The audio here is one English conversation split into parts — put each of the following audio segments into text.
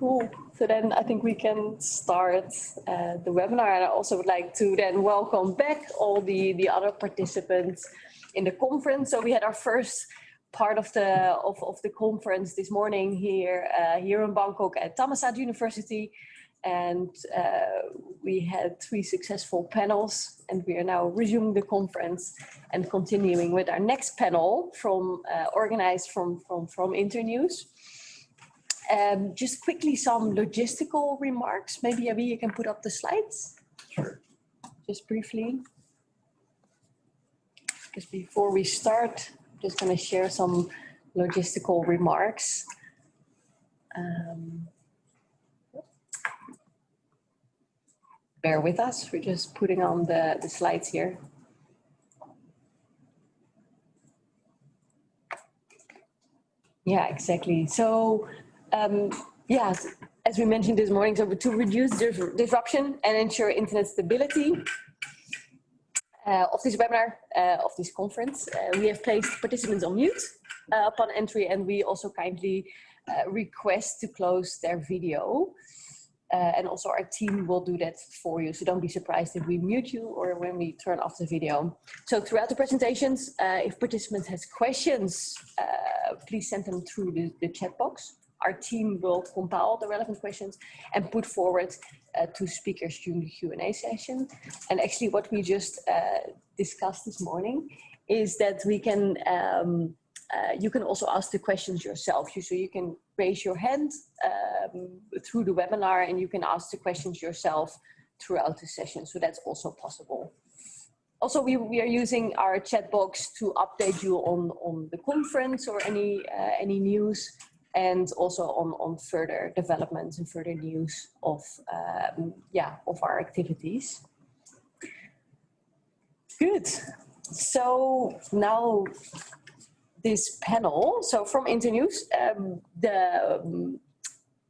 Cool. So then I think we can start the webinar. And I also would like to then welcome back all the other participants in the conference. So we had our first part of the conference this morning here in Bangkok at Thammasat University. And we had 3 successful panels, and we are now resuming the conference and continuing with our next panel organized from Internews. Just quickly some logistical remarks. Maybe Abhi, you can put up the slides. Sure. Just briefly. Just before we start, I'm just going to share some logistical remarks. Bear with us, we're just putting on the slides here. Yeah, exactly. So, yes, as we mentioned this morning, so to reduce disruption and ensure internet stability of this webinar, of this conference, we have placed participants on mute upon entry, and we also kindly request to close their video. And also our team will do that for you. So don't be surprised if we mute you or when we turn off the video. So throughout the presentations, if participants has questions, please send them through the chat box. Our team will compile the relevant questions and put forward to speakers during the Q&A session. And actually what we just discussed this morning is that we can, you can also ask the questions yourself. So you can raise your hand through the webinar, and you can ask the questions yourself throughout the session. So that's also possible. Also, we are using our chat box to update you on the conference or any news, and also on further developments and further news of our activities. Good. So now this panel, so from Internews,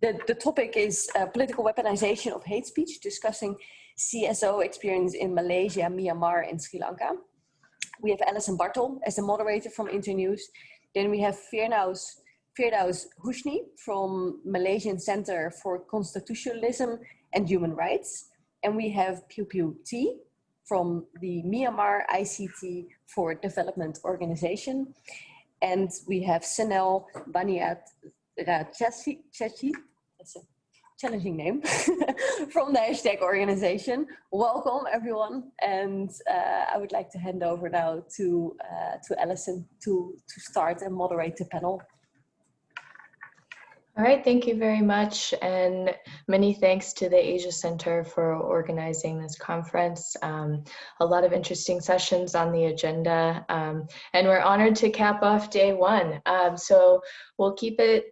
the topic is political weaponization of hate speech, discussing CSO experience in Malaysia, Myanmar and Sri Lanka. We have Alison Bartel as the moderator from Internews. Then we have Firdaus Husni from Malaysian Centre for Constitutionalism and Human Rights. And we have Phyu Phyu Thi from the Myanmar ICT for Development Organization. And we have Senel Wanniarachchi, that's a challenging name, from the hashtag organization. Welcome everyone. And I would like to hand over now to Alison to start and moderate the panel. All right, thank you very much, and many thanks to the Asia Center for organizing this conference. A lot of interesting sessions on the agenda, and we're honored to cap off day 1. So we'll keep it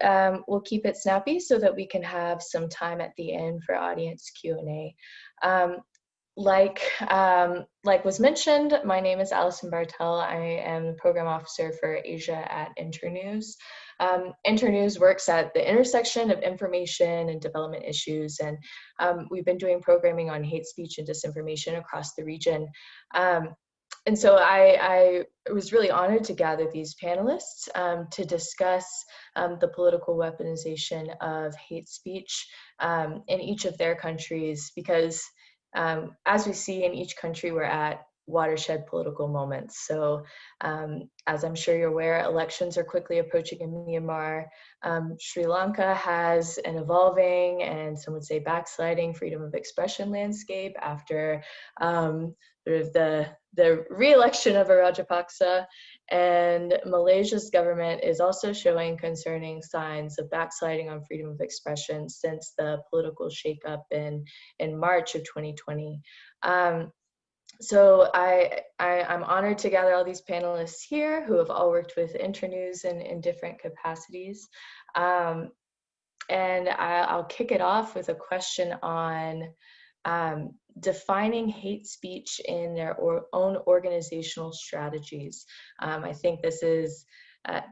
snappy so that we can have some time at the end for audience Q&A. Like was mentioned, my name is Alison Bartel. I am the program officer for Asia at Internews. Internews works at the intersection of information and development issues, and we've been doing programming on hate speech and disinformation across the region. And so I was really honored to gather these panelists to discuss the political weaponization of hate speech in each of their countries, because as we see in each country, we're at watershed political moments. So as I'm sure you're aware, elections are quickly approaching in Myanmar. Sri Lanka has an evolving, and some would say backsliding, freedom of expression landscape after sort of the re-election of a Rajapaksa. And Malaysia's government is also showing concerning signs of backsliding on freedom of expression since the political shakeup in March of 2020. So I'm honored to gather all these panelists here who have all worked with Internews in different capacities. And I'll kick it off with a question on defining hate speech in their own organizational strategies. I think this is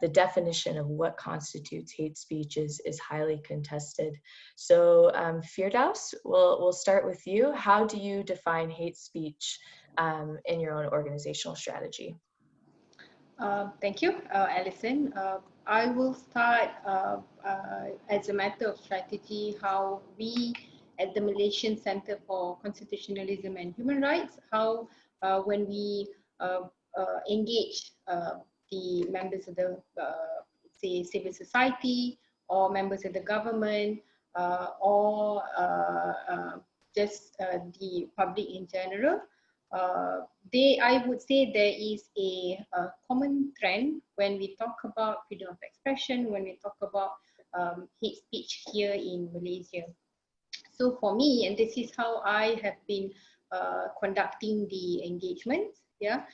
the definition of what constitutes hate speech is highly contested. So Firdaus, we'll start with you. How do you define hate speech in your own organizational strategy? Thank you, Alison. I will start as a matter of strategy how we at the Malaysian Centre for Constitutionalism and Human Rights, how when we engage the members of the say civil society or members of the government or just the public in general, I would say there is a common trend when we talk about freedom of expression, when we talk about hate speech here in Malaysia. So for me, and this is how I have been conducting the engagement, yeah,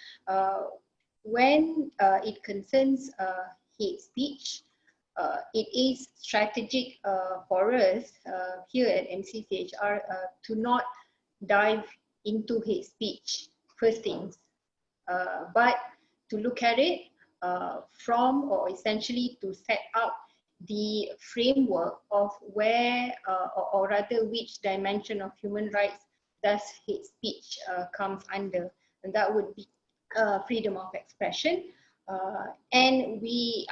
when it concerns hate speech, it is strategic for us here at MCCHR to not dive into hate speech first things, but to look at it from, or essentially to set up the framework of where or rather which dimension of human rights does hate speech comes under, and that would be freedom of expression. And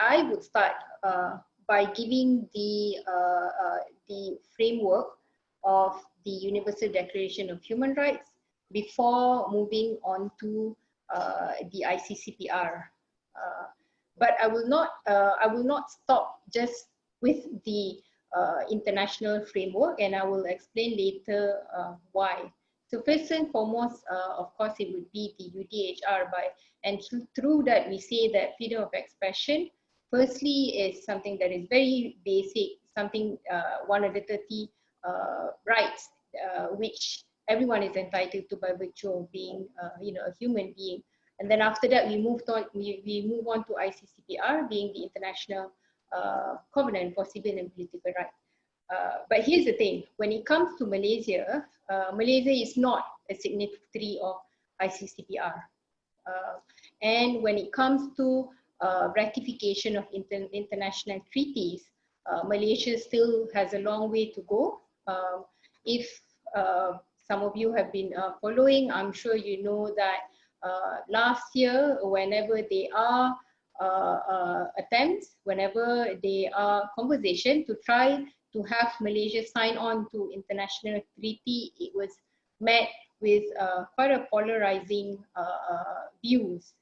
I would start by giving the framework of the Universal Declaration of Human Rights before moving on to the Iccpr. But I will not stop just with the international framework, and I will explain later why. So first and foremost, of course, it would be the UDHR, and through that we say that freedom of expression, firstly, is something that is very basic, something one of the 30 rights which everyone is entitled to by virtue of being, a human being. And then after that, we move on to Iccpr, being the International Covenant for Civil and Political Rights. But here's the thing: when it comes to Malaysia, Malaysia is not a signatory of Iccpr. And when it comes to ratification of international treaties, Malaysia still has a long way to go. If some of you have been following, I'm sure you know that last year, whenever there are attempts, whenever there are conversations to try to have Malaysia sign on to international treaty, it was met with quite a polarizing views.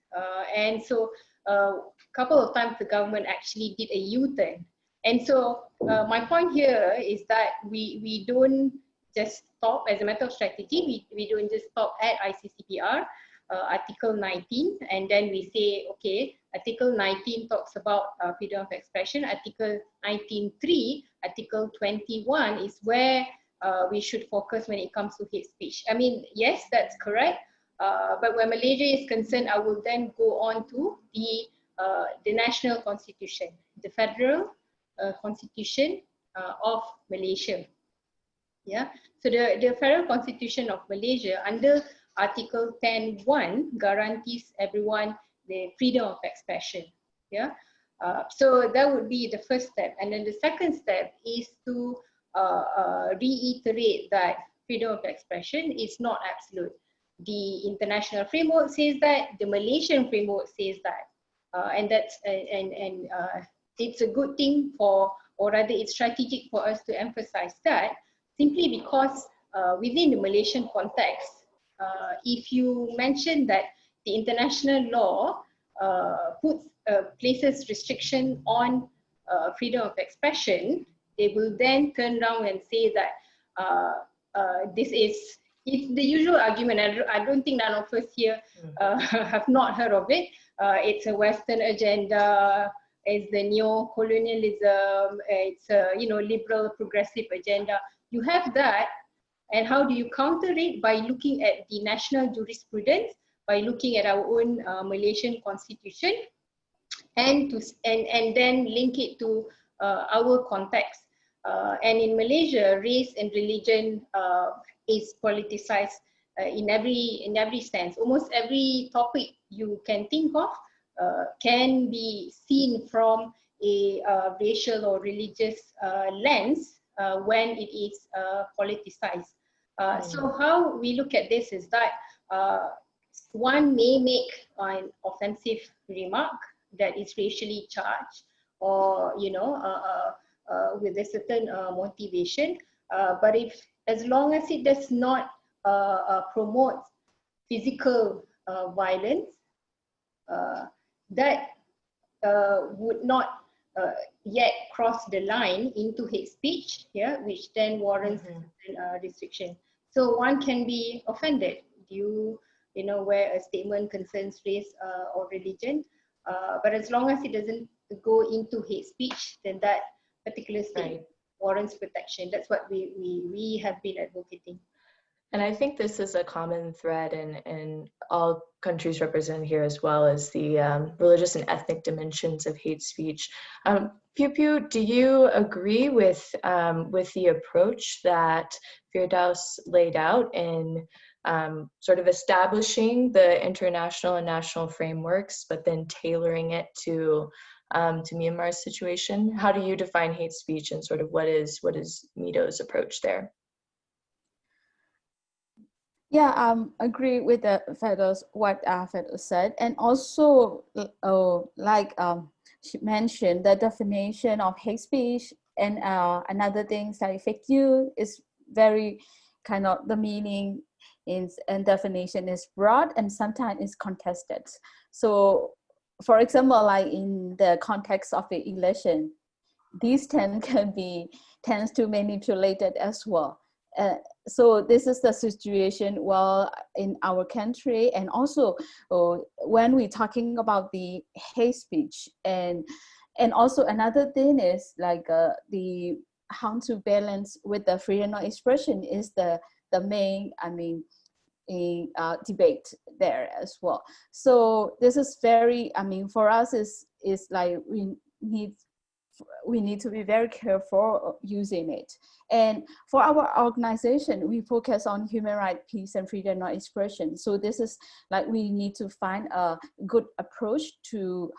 And so a couple of times the government actually did a U-turn. And so my point here is that we don't just stop as a matter of strategy, we don't just stop at Iccpr, Article 19, and then we say, okay, Article 19 talks about freedom of expression, Article 19.3, Article 21 is where we should focus when it comes to hate speech. I mean, yes, that's correct, but when Malaysia is concerned, I will then go on to the national constitution, the federal constitution of Malaysia. Yeah, so the federal constitution of Malaysia under Article 10.1 guarantees everyone the freedom of expression. Yeah, so that would be the first step, and then the second step is to reiterate that freedom of expression is not absolute. The international framework says that, the Malaysian framework says that, and that's it's a good thing for, or rather it's strategic for us to emphasize that, simply because within the Malaysian context, if you mention that the international law places restriction on freedom of expression, they will then turn around and say that it's the usual argument. I don't think none of us here have not heard of it. It's a Western agenda, it's the neo-colonialism, it's a liberal progressive agenda. You have that, and how do you counter it? By looking at the national jurisprudence, by looking at our own Malaysian constitution, and then link it to our context. And in Malaysia, race and religion is politicized in every sense. Almost every topic you can think of can be seen from a racial or religious lens when it is politicized. So how we look at this is that one may make an offensive remark that is racially charged, or with a certain motivation. But as long as it does not promote physical violence, that would not yet cross the line into hate speech, which then warrants restriction. So one can be offended. Where a statement concerns race or religion, but as long as it doesn't go into hate speech, then that particular statement warrants protection. That's what we have been advocating. And I think this is a common thread in all countries represented here, as well as the religious and ethnic dimensions of hate speech. Phyu Phyu, do you agree with the approach that Firdaus laid out in sort of establishing the international and national frameworks, but then tailoring it to Myanmar's situation? How do you define hate speech, and sort of what is MIDO's approach there? Yeah, agree with Firdaus, what Firdaus said, and also she mentioned the definition of hate speech, and another thing like fake news is very kind of the meaning and definition is broad and sometimes is contested. So, for example, like in the context of the election, these tends to manipulate it as well. So this is the situation in our country, and also when we're talking about the hate speech, and also another thing is like the how to balance with the freedom of expression is the main debate there as well. So this is very for us is like we need to be very careful using it. And for our organization, we focus on human rights, peace, and freedom of expression. So this is like we need to find a good approach to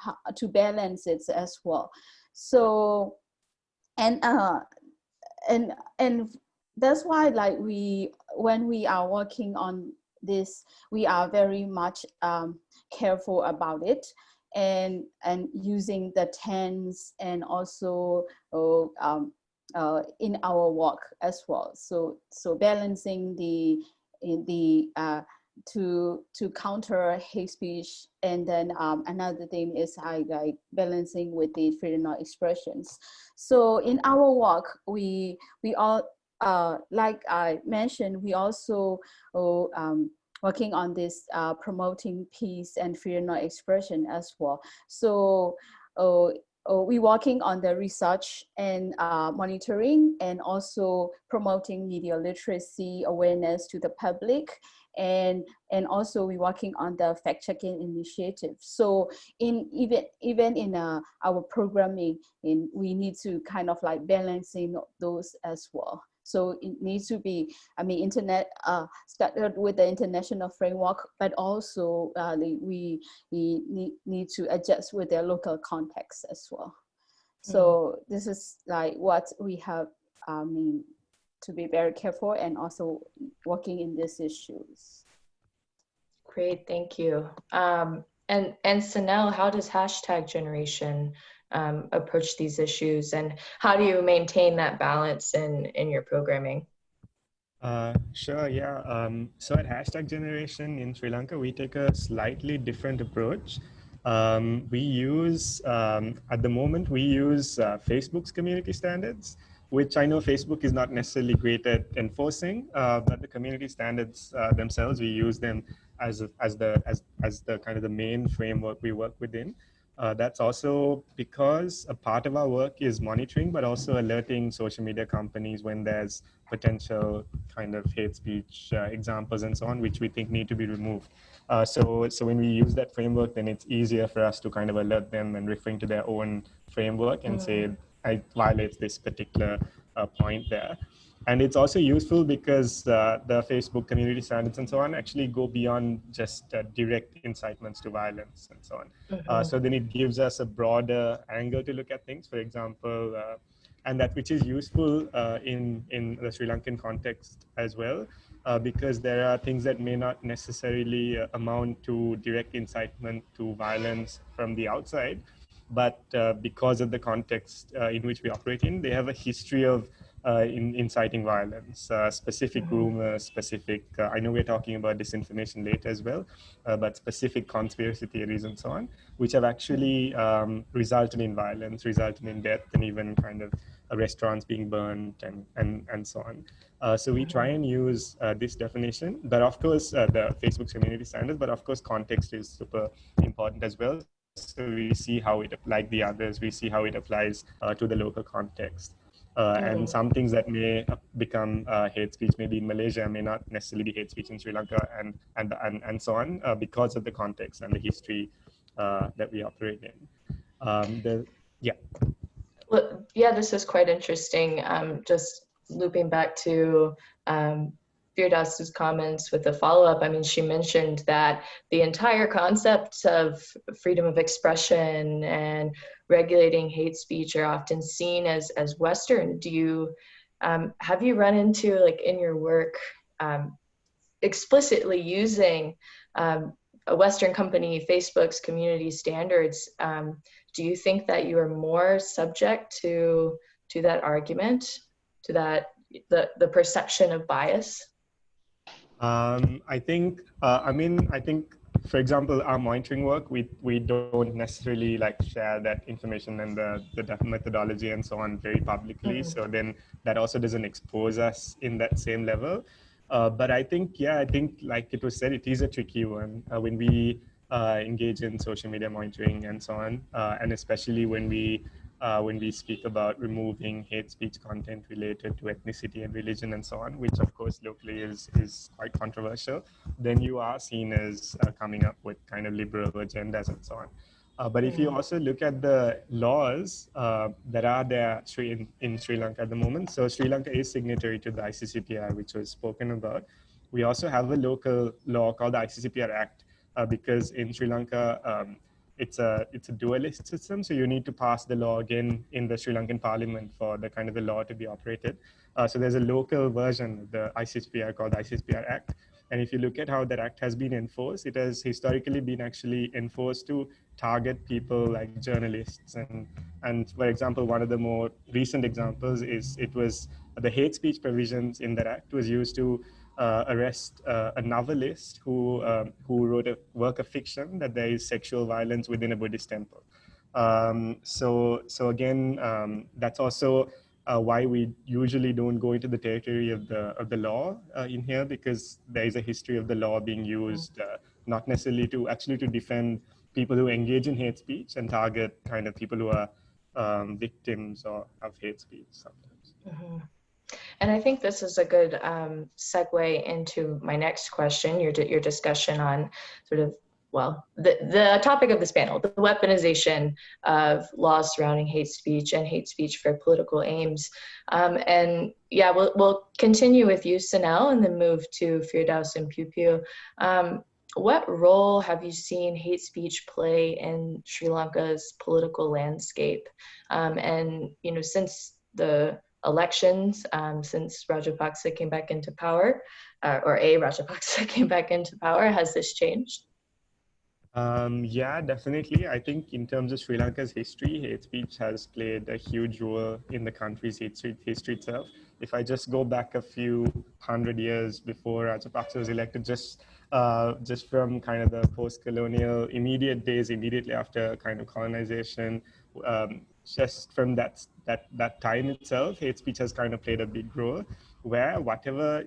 balance it as well. So and that's why like when we are working on this, we are very much careful about it. And using the tense and also in our work as well. So balancing to counter hate speech, and then another thing is like balancing with the freedom of expressions. So in our work, we all like I mentioned, we also working on this promoting peace and freedom of expression as well. So we're working on the research and monitoring, and also promoting media literacy awareness to the public, and also we're working on the fact-checking initiative. So even in our programming, we need to kind of like balancing those as well. So it needs to be, internet started with the international framework, but also we need to adjust with their local context as well. So this is like what we have, to be very careful and also working in these issues. Great, thank you. And Senel, how does hashtag generation approach these issues, and how do you maintain that balance in your programming? Sure, yeah. So at Hashtag Generation in Sri Lanka, we take a slightly different approach. We use, at the moment, we use Facebook's community standards, which I know Facebook is not necessarily great at enforcing, but the community standards themselves, we use them as the kind of the main framework we work within. That's also because a part of our work is monitoring, but also alerting social media companies when there's potential kind of hate speech examples and so on, which we think need to be removed. So when we use that framework, then it's easier for us to kind of alert them and referring to their own framework and say, it violates this particular point there. And it's also useful because the Facebook community standards and so on actually go beyond just direct incitements to violence and so on. So then it gives us a broader angle to look at things, for example, and that which is useful in the Sri Lankan context as well, because there are things that may not necessarily amount to direct incitement to violence from the outside, but because of the context in which we operate in, they have a history of inciting violence, specific rumors, specific, I know we're talking about disinformation later as well, but specific conspiracy theories and so on, which have actually resulted in violence, resulted in death, and even kind of restaurants being burnt and so on. So we try and use this definition, but of course the Facebook's community standards, but of course context is super important as well. So we see how it, like the others, we see how it applies to the local context. And some things that may become hate speech maybe in Malaysia may not necessarily be hate speech in Sri Lanka, and so on, because of the context and the history that we operate in. Yeah. Well, yeah, this is quite interesting. Just looping back to Firdaus's comments with the follow-up, I mean, she mentioned that the entire concept of freedom of expression and regulating hate speech are often seen as Western. Do you, have you run into, like in your work, explicitly using a Western company, Facebook's community standards? Do you think that you are more subject to that argument, to that, the perception of bias? I think, I think, for example, our monitoring work, we don't necessarily like share that information and the methodology and so on very publicly. So then that also doesn't expose us in that same level. But I think, yeah, I think like it was said, it is a tricky one when we engage in social media monitoring and so on, and especially when we speak about removing hate speech content related to ethnicity and religion and so on, which of course locally is quite controversial, then you are seen as coming up with kind of liberal agendas and so on. But if you also look at the laws that are there in Sri Lanka at the moment, so Sri Lanka is signatory to the Iccpr, which was spoken about. We also have a local law called the Iccpr Act, because in Sri Lanka, it's a dualist system, so you need to pass the law again in the Sri Lankan parliament for the kind of the law to be operated. So there's a local version of the Iccpr called the Iccpr Act. And if you look at how that act has been enforced, it has historically been actually enforced to target people like journalists. And for example, one of the more recent examples is it was the hate speech provisions in that act was used to arrest a novelist who wrote a work of fiction that there is sexual violence within a Buddhist temple. So again, that's also why we usually don't go into the territory of the law in here, because there is a history of the law being used not necessarily to actually to defend people who engage in hate speech and target kind of people who are victims of hate speech sometimes. And I think this is a good segue into my next question, your discussion on sort of, well, the topic of this panel, the weaponization of laws surrounding hate speech and hate speech for political aims. And yeah, we'll continue with you, Senel, and then move to Firdaus and Phyu Phyu. What role have you seen hate speech play in Sri Lanka's political landscape? And, you know, since the elections, since Rajapaksa came back into power, or Rajapaksa came back into power, has this changed? Yeah, definitely. I think in terms of Sri Lanka's history, hate speech has played a huge role in the country's history itself. If I just go back a few hundred years before Rajapaksa was elected, just from kind of the post-colonial immediate days, immediately after kind of colonization, just from that time itself, hate speech has kind of played a big role, where whatever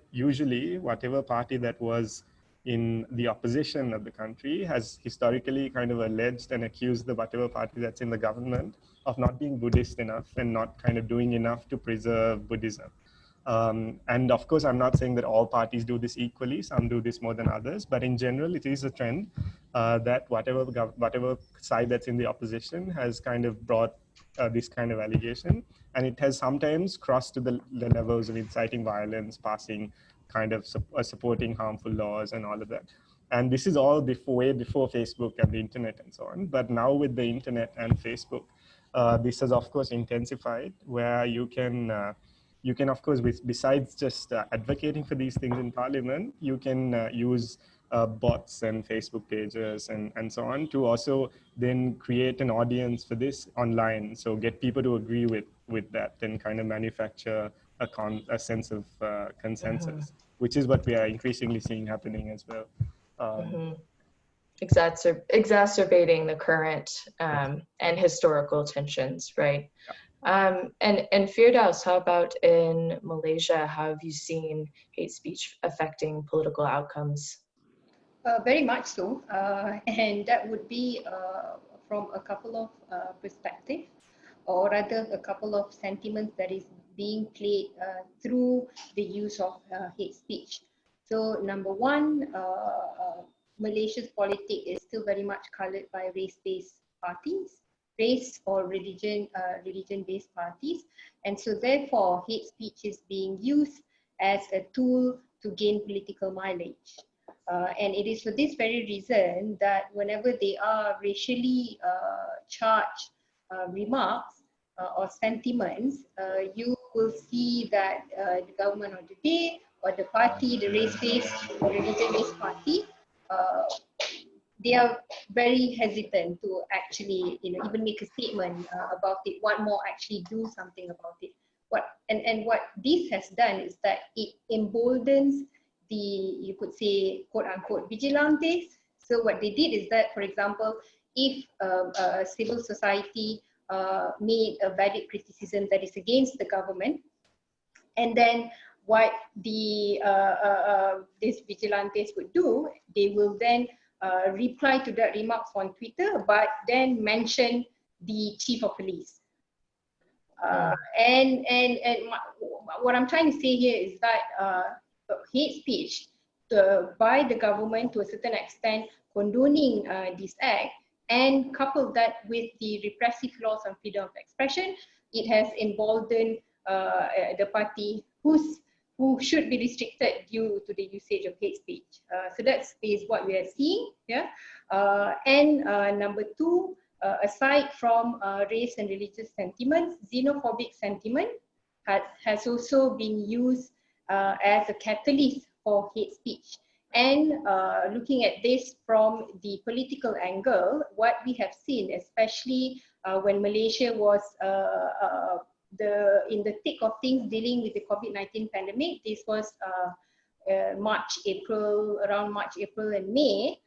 party that was in the opposition of the country has historically kind of alleged and accused the whatever party that's in the government of not being Buddhist enough and not kind of doing enough to preserve Buddhism. And of course, I'm not saying that all parties do this equally. Some do this more than others, but in general, it is a trend that whatever side that's in the opposition has kind of brought this kind of allegation, and it has sometimes crossed to the levels of inciting violence, passing kind of supporting harmful laws and all of that. And this is all way before Facebook and the internet and so on. But now with the internet and Facebook, this has of course intensified, where you can of course, besides just advocating for these things in parliament, you can use bots and Facebook pages and so on, to also then create an audience for this online. So get people to agree with that and kind of manufacture a sense of consensus, which is what we are increasingly seeing happening as well. Exacerbating the current and historical tensions, right? And Firdaus, how about in Malaysia? How have you seen hate speech affecting political outcomes? Very much so, and that would be from a couple of perspectives, or rather a couple of sentiments that is being played through the use of hate speech. So number one, Malaysia's politics is still very much colored by race-based parties, race or religion-based parties, and so therefore hate speech is being used as a tool to gain political mileage. And it is for this very reason that whenever there are racially charged remarks or sentiments, you will see that the government of the day or the party, the race-based or religion-based party, they are very hesitant to actually, even make a statement about it. What more, actually do something about it. What this has done is that it emboldens the, you could say, quote unquote, vigilantes. So what they did is that, for example, if civil society made a valid criticism that is against the government, and then what the these vigilantes would do, they will then reply to that remarks on Twitter, but then mention the chief of police. And what I'm trying to say here is that hate speech by the government, to a certain extent, condoning this act, and coupled that with the repressive laws on freedom of expression, it has emboldened the party who should be restricted due to the usage of hate speech. So that is what we are seeing. Yeah. And number two, aside from race and religious sentiments, xenophobic sentiment has also been used as a catalyst for hate speech. And looking at this from the political angle, what we have seen, especially when Malaysia was in the thick of things dealing with the COVID-19 pandemic, this was around March, April and May,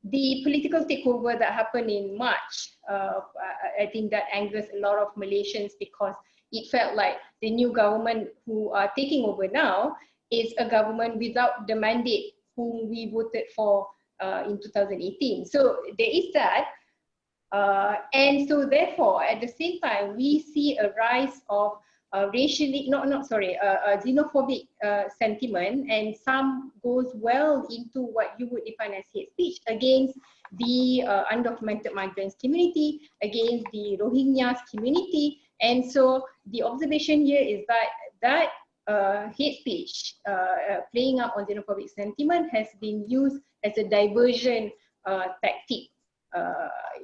the political takeover that happened in March, I think that angers a lot of Malaysians, because it felt like the new government who are taking over now is a government without the mandate whom we voted for in 2018. So there is that. And so therefore, at the same time, we see a rise of xenophobic sentiment, and some goes well into what you would define as hate speech against the undocumented migrants community, against the Rohingyas community. And so the observation here is that hate speech playing up on xenophobic sentiment has been used as a diversion tactic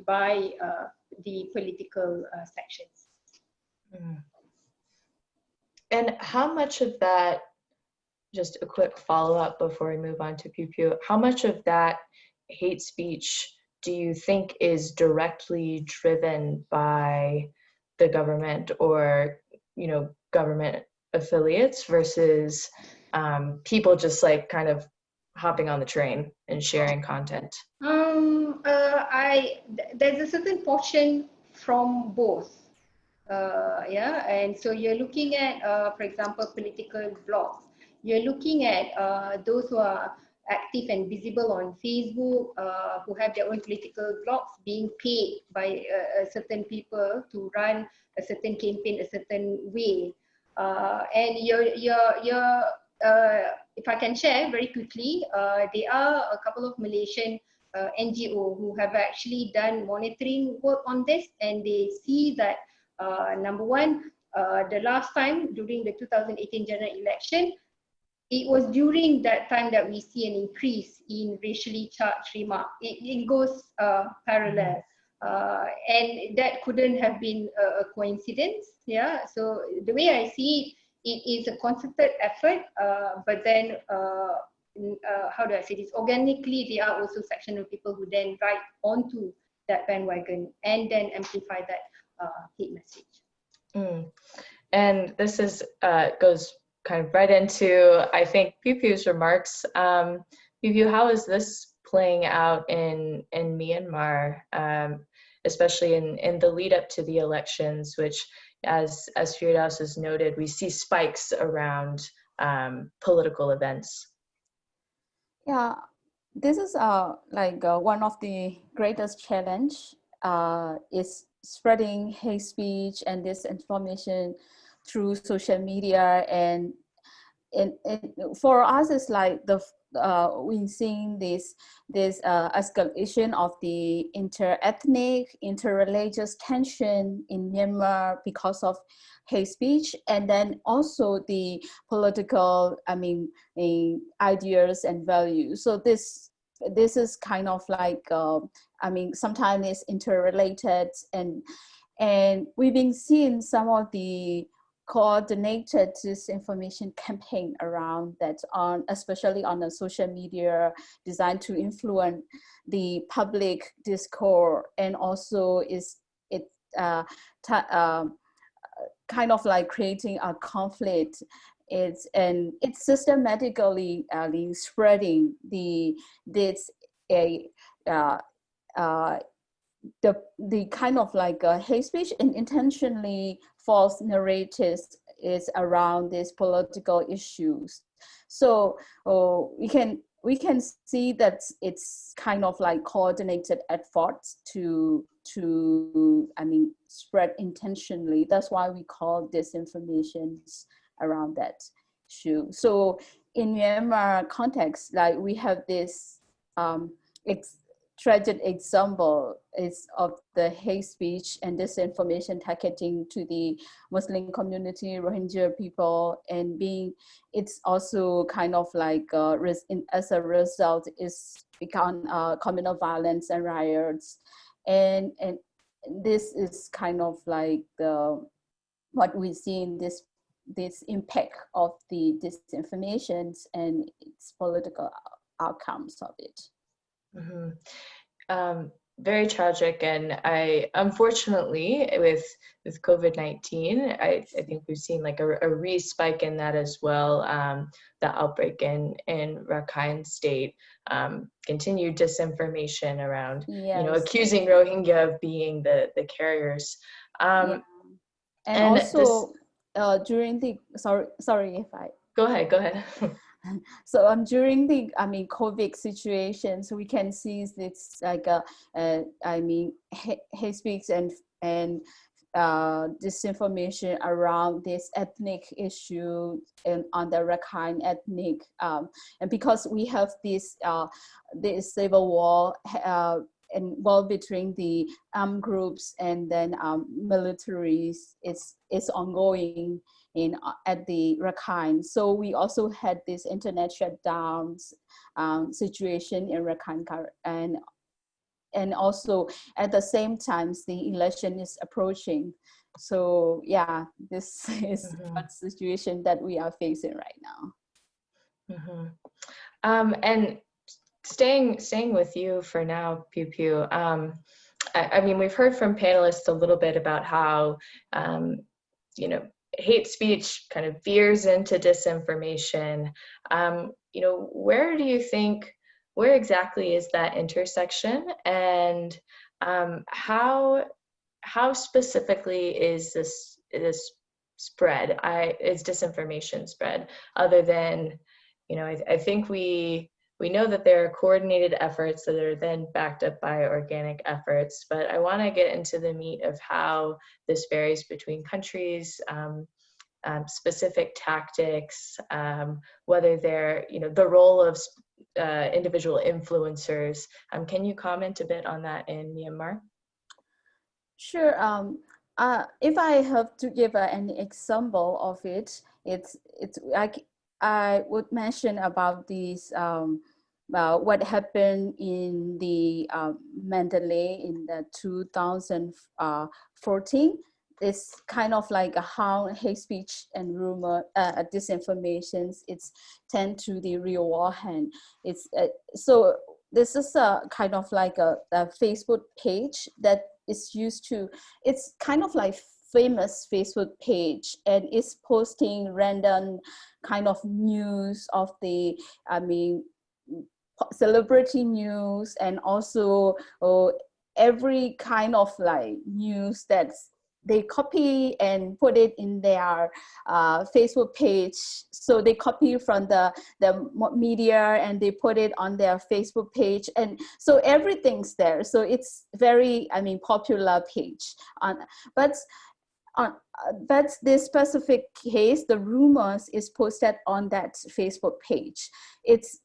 by the political sections. And how much of that, just a quick follow-up before we move on to Phyu Phyu, how much of that hate speech do you think is directly driven by the government or, government affiliates versus people just like kind of hopping on the train and sharing content? There's a certain portion from both. And so you're looking at, for example, political blogs. You're looking at those who are active and visible on Facebook, who have their own political blogs, being paid by certain people to run a certain campaign a certain way. And if I can share very quickly, there are a couple of Malaysian NGO who have actually done monitoring work on this, and they see that number one, the last time during the 2018 general election, it was during that time that we see an increase in racially charged remarks. It goes parallel. And that couldn't have been a coincidence. Yeah. So the way I see it, it is a concerted effort, but then how do I say this? Organically, there are also section of people who then ride onto that bandwagon and then amplify that hate message. And this is goes kind of right into, I think, Phyu Phu's remarks. Phyu Phu, how is this playing out in Myanmar, especially in the lead up to the elections, which, as Firdaus has noted, we see spikes around political events? Yeah, this is one of the greatest challenge is spreading hate speech and disinformation through social media, and for us it's like we seeing this escalation of the inter-ethnic, inter-religious tension in Myanmar because of hate speech, and then also the political, ideas and values. So this is kind of like, sometimes it's interrelated, and we've been seeing some of the coordinated disinformation campaign around that, especially on the social media, designed to influence the public discourse, and also kind of like creating a conflict. It's systematically spreading the kind of like hate speech and intentionally false narratives is around these political issues. So we can see that it's kind of like coordinated efforts to spread intentionally. That's why we call disinformation around that issue. So in Myanmar context, like we have this tragic example is of the hate speech and disinformation targeting to the Muslim community, Rohingya people, and it's also kind of like as a result is become communal violence and riots, and this is kind of like what we see in this impact of the disinformation and its political outcomes of it. Very tragic, and unfortunately with COVID-19, I think we've seen like a re-spike in that as well. The outbreak in Rakhine State, continued disinformation around, yes, accusing Rohingya of being the carriers. And also during the sorry if I go ahead. So during the COVID situation, so we can see it's like hate speech and disinformation around this ethnic issue and on the Rakhine ethnic, and because we have this civil war involved between the armed groups and then militaries, it's ongoing at the Rakhine. So we also had this internet shutdowns situation in Rakhine, and also at the same time the election is approaching. So yeah, this is what situation that we are facing right now. And staying with you for now, Phyu Phu. I mean, we've heard from panelists a little bit about how hate speech kind of veers into disinformation. Where exactly is that intersection, and how specifically is this spread? Is disinformation spread? Other than, I think we know that there are coordinated efforts that are then backed up by organic efforts, but I want to get into the meat of how this varies between countries, specific tactics, whether they're, the role of individual influencers. Can you comment a bit on that in Myanmar? Sure. If I have to give an example of it, it's like I would mention about these what happened in the Mandalay in the 2014. it's kind of like a how hate speech and rumor, disinformations, it's tend to the real war hand. It's so this is a kind of like a Facebook page that is used to, it's kind of like famous Facebook page, and it's posting random kind of news of the, I mean, celebrity news, and also every kind of like news that's they copy and put it in their Facebook page. So they copy from the media and they put it on their Facebook page, and so everything's there. So it's very, I mean, popular page. But this specific case, the rumors is posted on that Facebook page. It's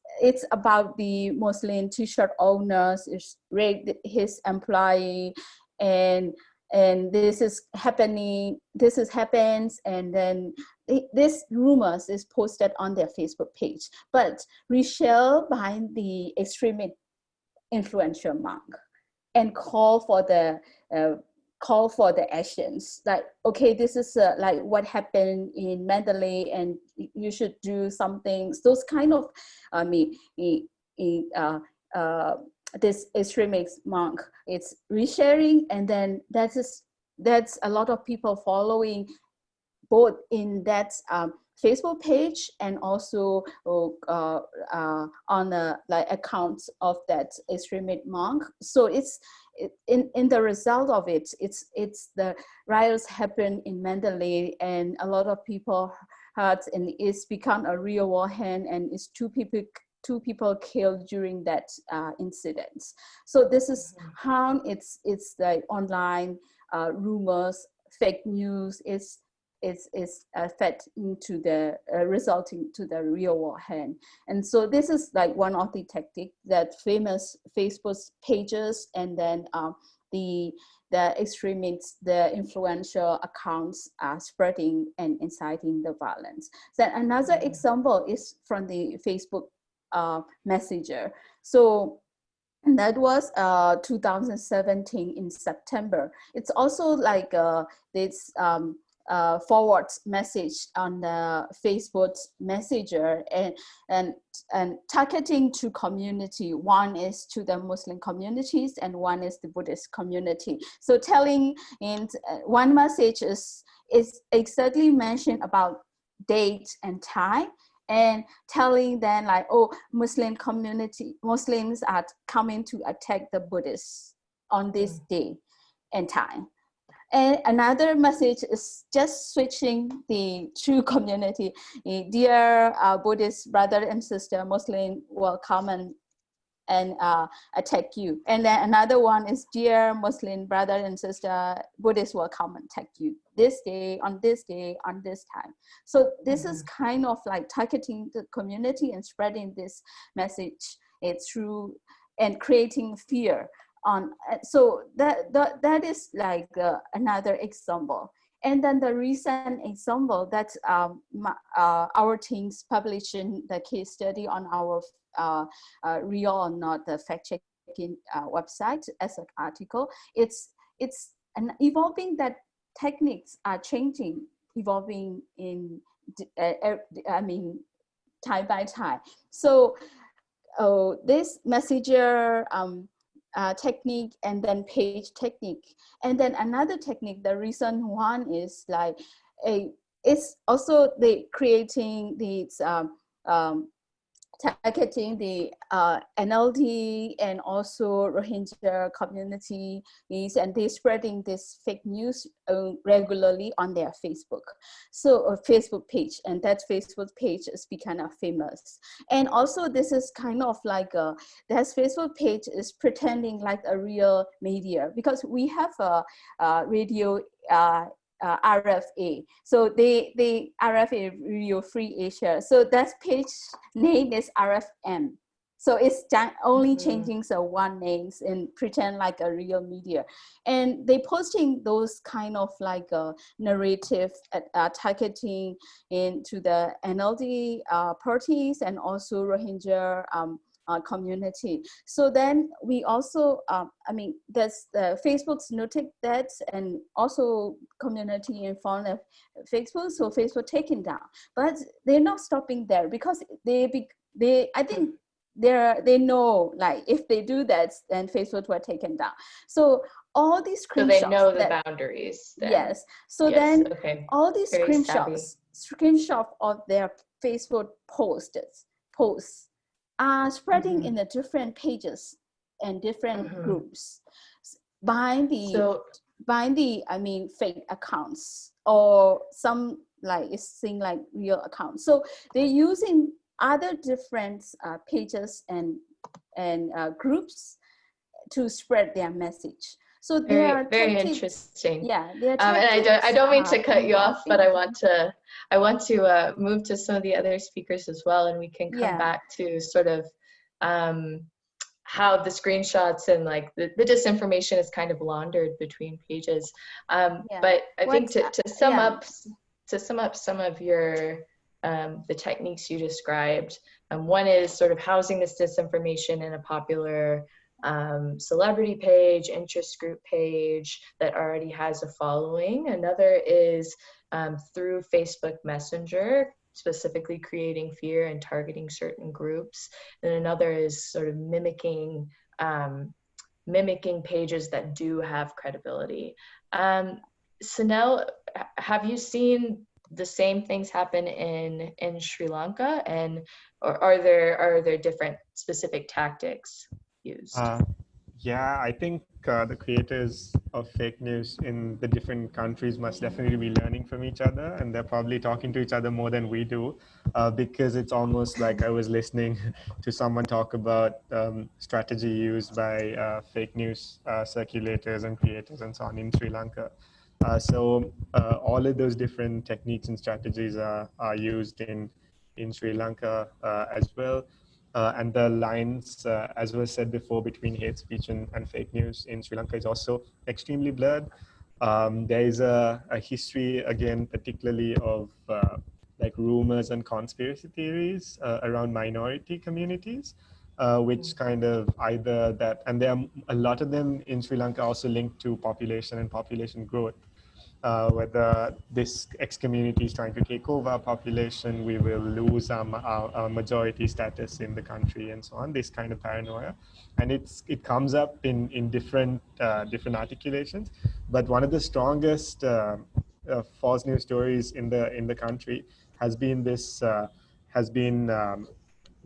about the Muslim t-shirt owners is raped his employee, and this is happening, happens, and then this rumors is posted on their Facebook page, but reshared by the extremist influential monk, and call for the actions, like, okay, this is like what happened in Mandalay, and you should do something. Those kind of, I mean, this extremist monk, it's resharing, and then that's a lot of people following both in that Facebook page and also on like accounts of that extremist monk. So it's in the result of it, it's the riots happen in Mandalay, and a lot of people hurt, and it's become a real war hand, and it's two people killed during that incident. So this is how it's like online rumors, fake news is fed into the resulting to the real war hand. And so this is like one of the tactics that famous Facebook pages, and then the extremists, the influential accounts are spreading and inciting the violence. Then another example is from the Facebook Messenger. So that was 2017 in September. It's also like this forward message on the Facebook Messenger, and targeting to community. One is to the Muslim communities, and one is the Buddhist community. So telling in one message is exactly mentioned about date and time, and telling them like, oh, Muslims are coming to attack the Buddhists on this day and time. And another message is just switching the true community. Dear Buddhist brother and sister, Muslim will come and attack you. And then another one is, dear Muslim brother and sister, Buddhists will come and attack you this day, on this time. So this is kind of like targeting the community and spreading this message through and creating fear. So that is like another example. And then the recent example that our teams publishing the case study on our real or not the fact-checking website as an article. It's an evolving that techniques are changing, evolving in I mean time by time. So this messenger technique, and then page technique, and then another technique, the recent one is like it's also the creating these targeting the NLD and also Rohingya communities, and they spreading this fake news regularly on their Facebook. So a Facebook page, and that Facebook page is becoming famous. And also this is kind of like that Facebook page is pretending like a real media, because we have a radio RFA. So the RFA Radio Free Asia. So that page name is RFM. So it's only changing the one names and pretend like a real media. And they posting those kind of like narrative targeting into the NLD parties and also Rohingya community. So then we also, I mean, there's Facebook's noted that, and also community in front of Facebook. So Facebook taken down, but they're not stopping there, because I think they know, like, if they do that, then Facebook were taken down. So all these screenshots. So they know the boundaries. Then. Yes. So yes, then okay. all these screenshots of their Facebook posts are spreading in the different pages and different groups by the I mean fake accounts, or some like it seem like real accounts. So they're using other different pages and groups to spread their message. So they are very interesting. Yeah, and I don't mean to cut you off, but I want to move to some of the other speakers as well, and we can come back to sort of how the screenshots and like the disinformation is kind of laundered between pages. But I think to sum up some of your the techniques you described, one is sort of housing this disinformation in a popular celebrity page, interest group page that already has a following. Another is through Facebook Messenger, specifically creating fear and targeting certain groups. And another is sort of mimicking pages that do have credibility. Senel, have you seen the same things happen in Sri Lanka, and or are there different specific tactics used? Yeah, I think the creators of fake news in the different countries must definitely be learning from each other, and they're probably talking to each other more than we do, because it's almost like I was listening to someone talk about strategy used by fake news circulators and creators and so on in Sri Lanka. So all of those different techniques and strategies are used in Sri Lanka as well. And the lines, as was said before, between hate speech and fake news in Sri Lanka is also extremely blurred. There is a history, again, particularly of like rumors and conspiracy theories around minority communities, which kind of either that, and there are a lot of them in Sri Lanka also linked to population and population growth. Whether this X community is trying to take over our population, we will lose our majority status in the country, and so on. This kind of paranoia, and it comes up in different articulations. But one of the strongest false news stories in the country has been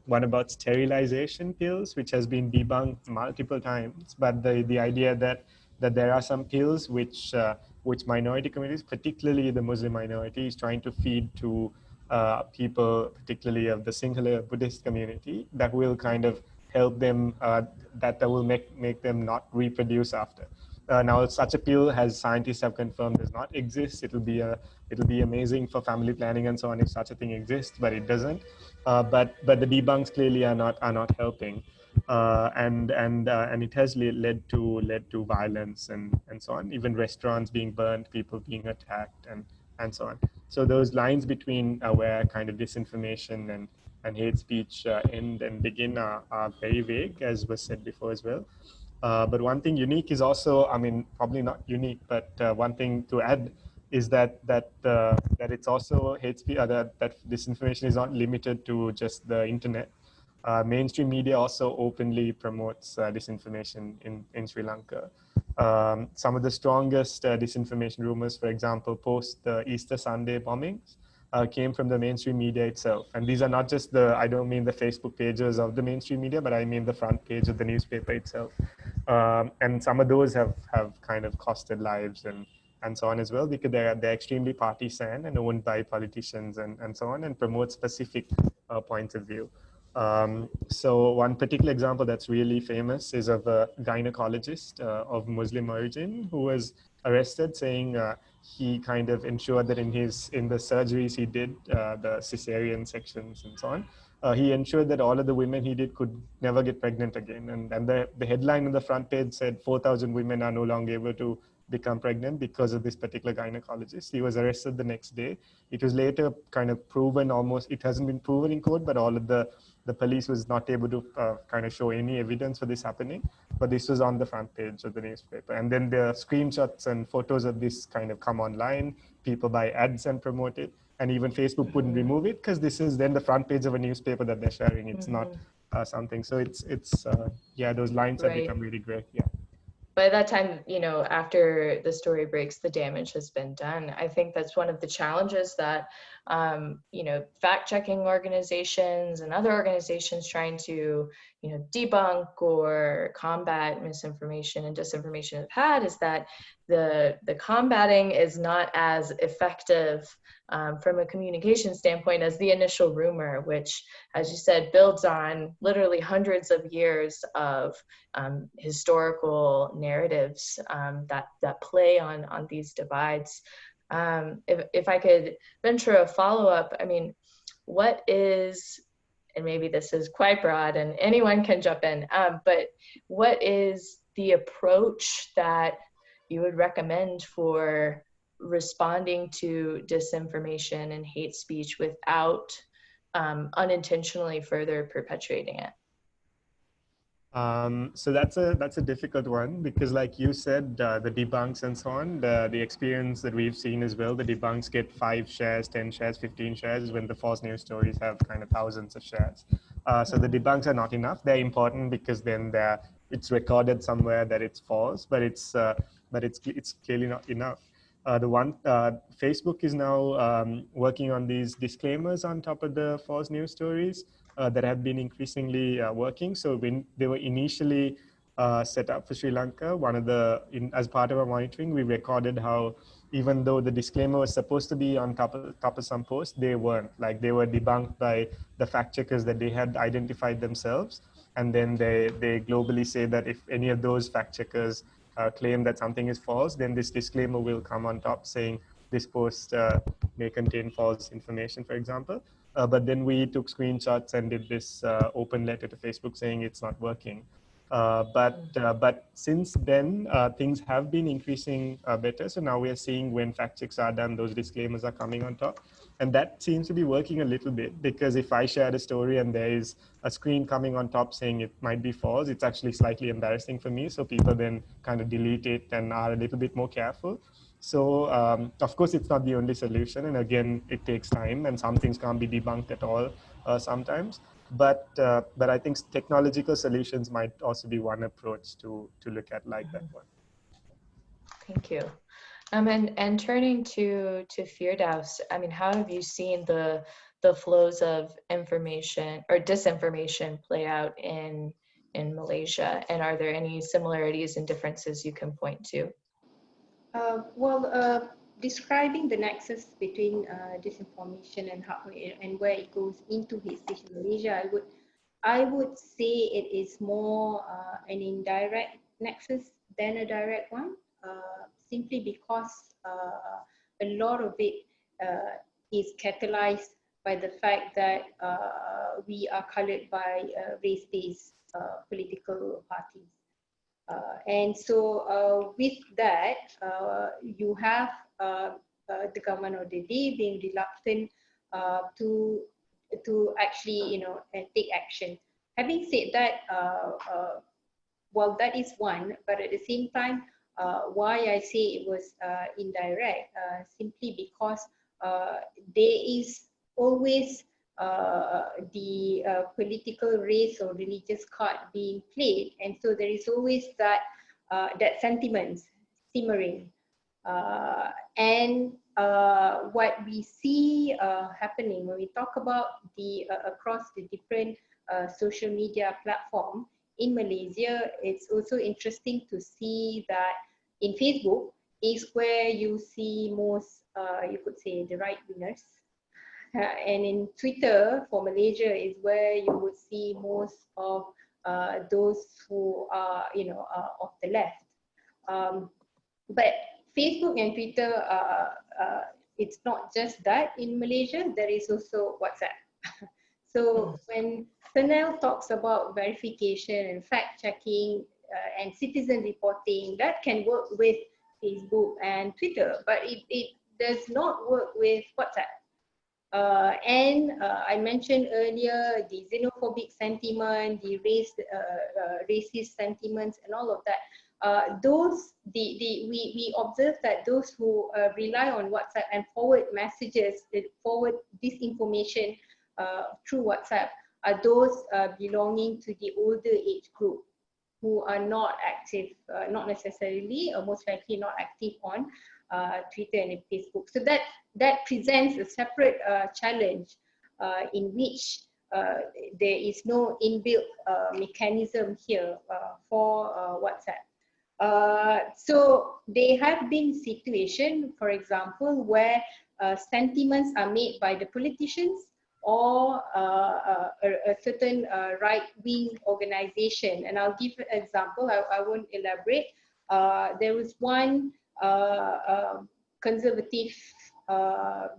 one about sterilization pills, which has been debunked multiple times. But the idea that there are some pills which minority communities, particularly the Muslim minority, is trying to feed to people, particularly of the Sinhala Buddhist community, that will kind of help them, that will make them not reproduce after. Now, such a pill, as scientists have confirmed, does not exist. It'll be amazing for family planning and so on if such a thing exists, but it doesn't. But the debunks clearly are not helping, and it has led to violence and so on. Even restaurants being burnt, people being attacked, and so on. So those lines between where kind of disinformation and hate speech end and begin are very vague, as was said before as well. But one thing unique is also, I mean, probably not unique, but one thing to add is that it's also hate speech, that disinformation is not limited to just the internet. Mainstream media also openly promotes disinformation in Sri Lanka. Some of the strongest disinformation rumors, for example, post the Easter Sunday bombings, came from the mainstream media itself. And these are not just I don't mean the Facebook pages of the mainstream media, but I mean the front page of the newspaper itself. And some of those have kind of costed lives and so on as well, because they're extremely partisan and owned by politicians and so on, and promote specific points of view. So one particular example that's really famous is of a gynecologist of Muslim origin who was arrested, saying he kind of ensured that in the surgeries he did, the cesarean sections and so on, he ensured that all of the women he did could never get pregnant again. And the headline on the front page said 4,000 women are no longer able to become pregnant because of this particular gynecologist. He was arrested the next day. It was later kind of proven almost, it hasn't been proven in court, but all of the police was not able to kind of show any evidence for this happening. But this was on the front page of the newspaper. And then the screenshots and photos of this kind of come online. People buy ads and promote it. And even Facebook wouldn't remove it because this is then the front page of a newspaper that they're sharing. It's not something. So it's yeah, those lines have become really gray. Yeah. By that time, you know, after the story breaks, the damage has been done. I think that's one of the challenges that, you know, fact-checking organizations and other organizations trying to, you know, debunk or combat misinformation and disinformation have had, is that the combating is not as effective from a communication standpoint as the initial rumor, which, as you said, builds on literally hundreds of years of historical narratives that play on these divides. If I could venture a follow-up, I mean, what is, and maybe this is quite broad and anyone can jump in, but what is the approach that you would recommend for responding to disinformation and hate speech without unintentionally further perpetuating it? So that's a difficult one because, like you said, the debunks and so on, the experience that we've seen as well, the debunks get 5 shares, 10 shares, 15 shares, when the false news stories have kind of thousands of shares. So the debunks are not enough. They're important because then it's recorded somewhere that it's false, but it's clearly not enough. Facebook is now working on these disclaimers on top of the false news stories that have been increasingly working. So when they were initially set up for Sri Lanka, as part of our monitoring, we recorded how even though the disclaimer was supposed to be on top of some posts, they weren't. Like, they were debunked by the fact checkers that they had identified themselves. And then they globally say that if any of those fact checkers claim that something is false, then this disclaimer will come on top saying this post may contain false information, for example. But then we took screenshots and did this open letter to Facebook saying it's not working. But since then, things have been increasing better. So now we are seeing when fact checks are done, those disclaimers are coming on top. And that seems to be working a little bit, because if I shared a story and there is a screen coming on top saying it might be false, it's actually slightly embarrassing for me. So people then kind of delete it and are a little bit more careful. So of course, it's not the only solution. And again, it takes time and some things can't be debunked at all sometimes. But I think technological solutions might also be one approach to look at, like that one. Thank you. And turning to Firdaus, I mean, how have you seen the flows of information or disinformation play out in Malaysia? And are there any similarities and differences you can point to? Describing the nexus between disinformation and where it goes into hate speech in Malaysia, I would say it is more an indirect nexus than a direct one, simply because a lot of it is catalyzed by the fact that we are colored by race-based political parties. And so with that, you have the government of the day being reluctant to actually, take action. Having said that, well, that is one, but at the same time, why I say it was indirect, simply because there is always the political race or religious card being played, and so there is always that sentiment simmering, and what we see happening when we talk about the across the different social media platform in Malaysia, it's also interesting to see that in Facebook is where you see most, you could say, the right wingers. And in Twitter for Malaysia is where you would see most of those who are, of the left. But Facebook and Twitter, it's not just that in Malaysia, there is also WhatsApp. So when Senel talks about verification and fact checking and citizen reporting, that can work with Facebook and Twitter, but it does not work with WhatsApp. I mentioned earlier the xenophobic sentiment, the racist sentiments, and all of that. We observe that those who rely on WhatsApp and forward messages, forward disinformation through WhatsApp, are those belonging to the older age group who are not active, not necessarily, or most likely not active on Twitter and Facebook. So that presents a separate challenge in which there is no inbuilt mechanism here for WhatsApp. So there have been situations, for example, where sentiments are made by the politicians or a certain right-wing organization. And I'll give an example, I won't elaborate. There was one conservative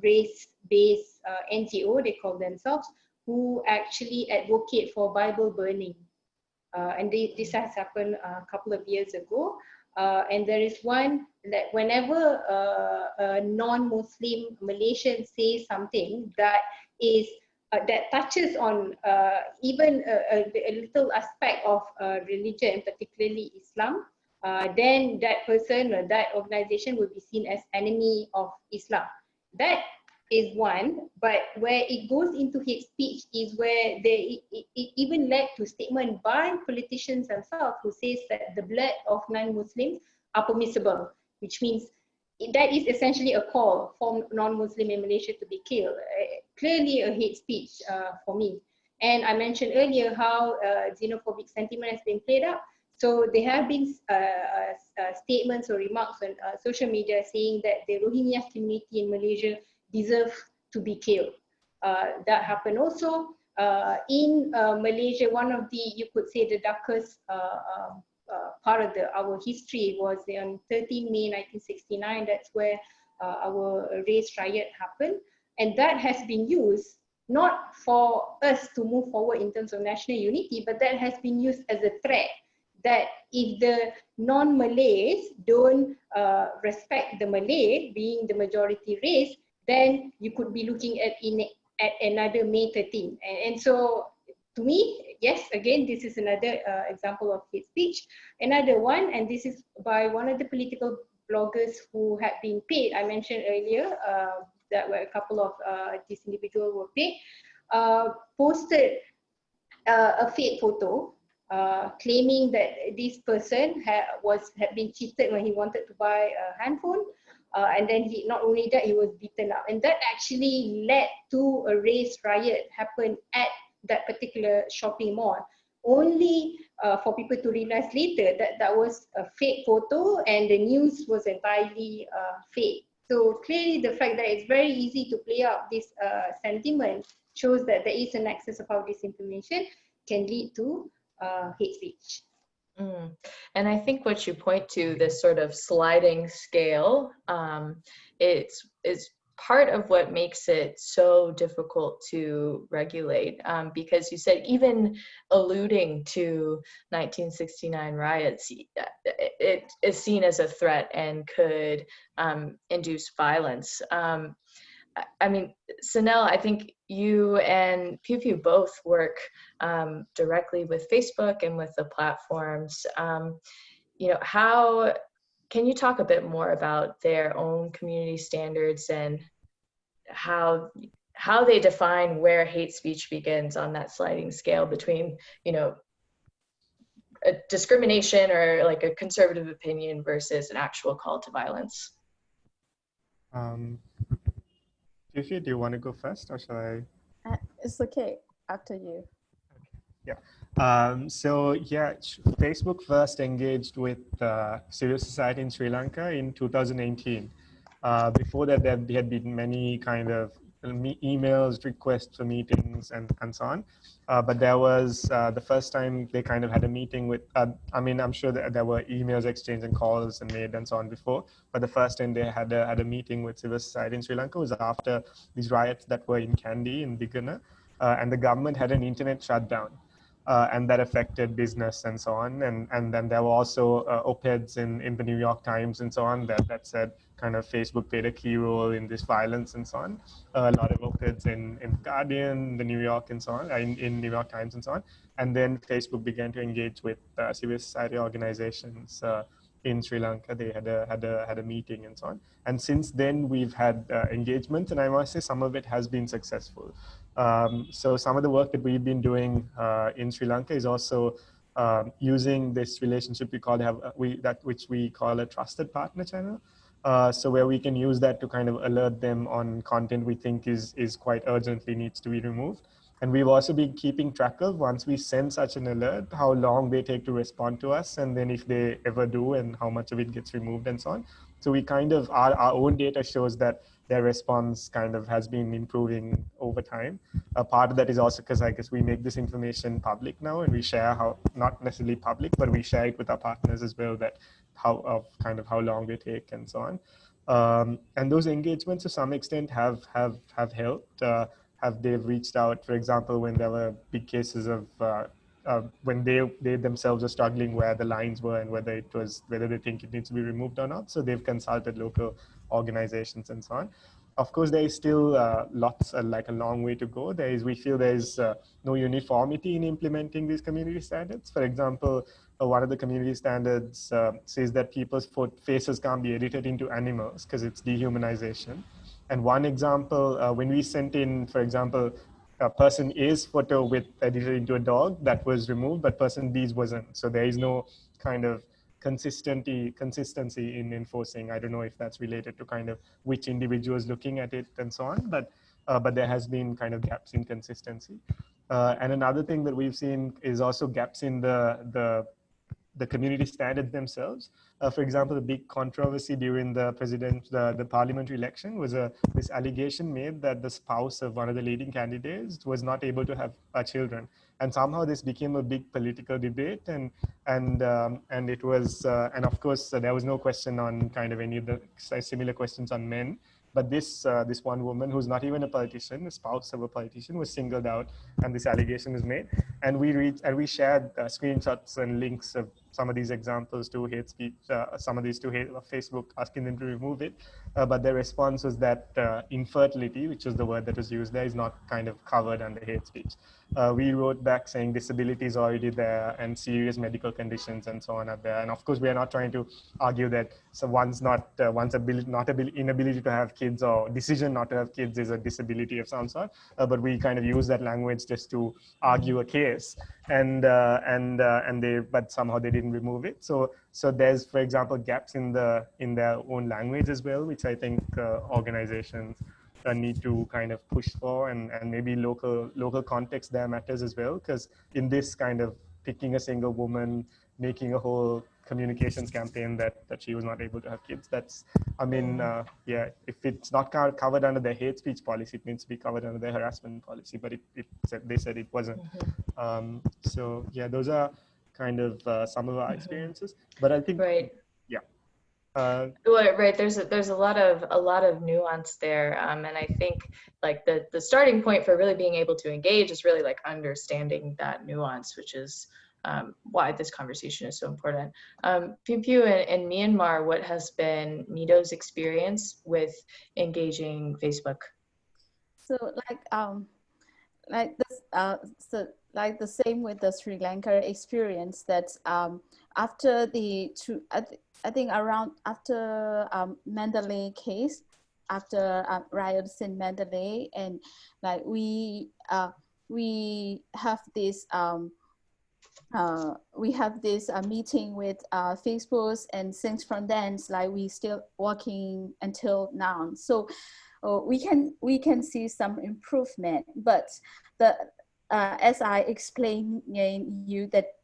race-based NGO, they call themselves, who actually advocate for Bible burning. And this has happened a couple of years ago. And there is one that whenever a non-Muslim Malaysian says something that is that touches on even a little aspect of religion, particularly Islam, then that person or that organization will be seen as enemy of Islam. That is one, but where it goes into hate speech is where it even led to statement by politicians themselves who says that the blood of non-Muslims are permissible, which means that is essentially a call for non-Muslim in Malaysia to be killed. Clearly a hate speech for me. And I mentioned earlier how xenophobic sentiment has been played up. So there have been statements or remarks on social media saying that the Rohingya community in Malaysia deserve to be killed. That happened also in Malaysia. One of the, you could say, the darkest part of our history was on 13 May 1969. That's where our race riot happened. And that has been used not for us to move forward in terms of national unity, but that has been used as a threat that if the non-Malays don't respect the Malay being the majority race, then you could be looking at another May 13. And so to me, yes, again, this is another example of hate speech. Another one, and this is by one of the political bloggers who had been paid. I mentioned earlier that were a couple of these individuals were paid, posted a fake photo claiming that this person had been cheated when he wanted to buy a handphone. And then not only that, he was beaten up. And that actually led to a race riot happen at that particular shopping mall. Only for people to realize later that that was a fake photo and the news was entirely fake. So clearly the fact that it's very easy to play out this sentiment shows that there is an nexus of how disinformation can lead to hate speech. And I think what you point to, this sort of sliding scale, it's part of what makes it so difficult to regulate, because you said even alluding to 1969 riots, it is seen as a threat and could induce violence. I mean, Senel, I think you and Phyu Phyu both work directly with Facebook and with the platforms. You know, how can you talk a bit more about their own community standards and how they define where hate speech begins on that sliding scale between, you know, a discrimination or like a conservative opinion versus an actual call to violence? Phyu Phyu, do you want to go first or shall I? It's okay, after you. Okay. Yeah. So yeah, Facebook first engaged with civil society in Sri Lanka in 2018. Before that, there had been many kind of emails, requests for meetings, and so on. But there was the first time they kind of had a meeting with, I mean, I'm sure that there were emails exchanged and calls and made and so on before, but the first time they had a meeting with civil society in Sri Lanka was after these riots that were in Kandy, in Bigana, and the government had an internet shutdown. and that affected business and so on. And then there were also op-eds in the New York Times and so on that said kind of Facebook played a key role in this violence and so on. A lot of op-eds in Guardian, the New York and so on, in New York Times and so on. And then Facebook began to engage with civil society organizations in Sri Lanka. They had a meeting and so on. And since then, we've had engagement, and I must say some of it has been successful. So some of the work that we've been doing in Sri Lanka is also using this relationship which we call a trusted partner channel. So where we can use that to kind of alert them on content we think is quite urgently needs to be removed. And we've also been keeping track of, once we send such an alert, how long they take to respond to us, and then if they ever do, and how much of it gets removed and so on. So we kind of, our own data shows that their response kind of has been improving over time. A part of that is also because I guess we make this information public now, and we share how, not necessarily public, but we share it with our partners as well, that how long they take and so on. And those engagements to some extent have helped. They've reached out, for example, when there were big cases of when they themselves are struggling where the lines were and whether they think it needs to be removed or not. So they've consulted local organizations and so on. Of course, there is still like a long way to go. We feel there is no uniformity in implementing these community standards. For example, one of the community standards says that people's faces can't be edited into animals because it's dehumanization. And one example, when we sent in, for example, person A's photo with edited into a dog, that was removed, but person B's wasn't. So there is no kind of consistency in enforcing. I don't know if that's related to kind of which individuals looking at it and so on, but there has been kind of gaps in consistency. And another thing that we've seen is also gaps in the community standards themselves. For example, the big controversy during the parliamentary election was this allegation made that the spouse of one of the leading candidates was not able to have children, and somehow this became a big political debate. And it was, and of course, there was no question on kind of any of the similar questions on men. But this one woman who's not even a politician, the spouse of a politician, was singled out, and this allegation was made. And we shared screenshots and links of some of these examples to hate speech, some of these to Facebook, asking them to remove it. But their response was that infertility, which was the word that was used there, is not kind of covered under hate speech. We wrote back saying disability is already there and serious medical conditions and so on are there. And of course, we are not trying to argue that one's inability to have kids or decision not to have kids is a disability of some sort. But we kind of use that language just to argue a case, but somehow they didn't remove it. So there's, for example, gaps in their own language as well, which I think organizations need to kind of push for, and maybe local context there matters as well, because in this kind of picking a single woman, making a whole communications campaign that she was not able to have kids, that's, I mean, if it's not covered under the hate speech policy, it needs to be covered under the harassment policy, but they said it wasn't. So yeah, those are kind of some of our experiences, but I think, right. Yeah. Right. There's a lot of nuance there, and I think like the starting point for really being able to engage is really like understanding that nuance, which is why this conversation is so important. Phyu Phyu, in Myanmar, what has been Nido's experience with engaging Facebook? So like the same with the Sri Lanka experience, that after I think around after Mandalay case, after riots in Mandalay, and like we have this meeting with Facebook, and since from then, like we still working until now. So we can see some improvement, but as I explained you, that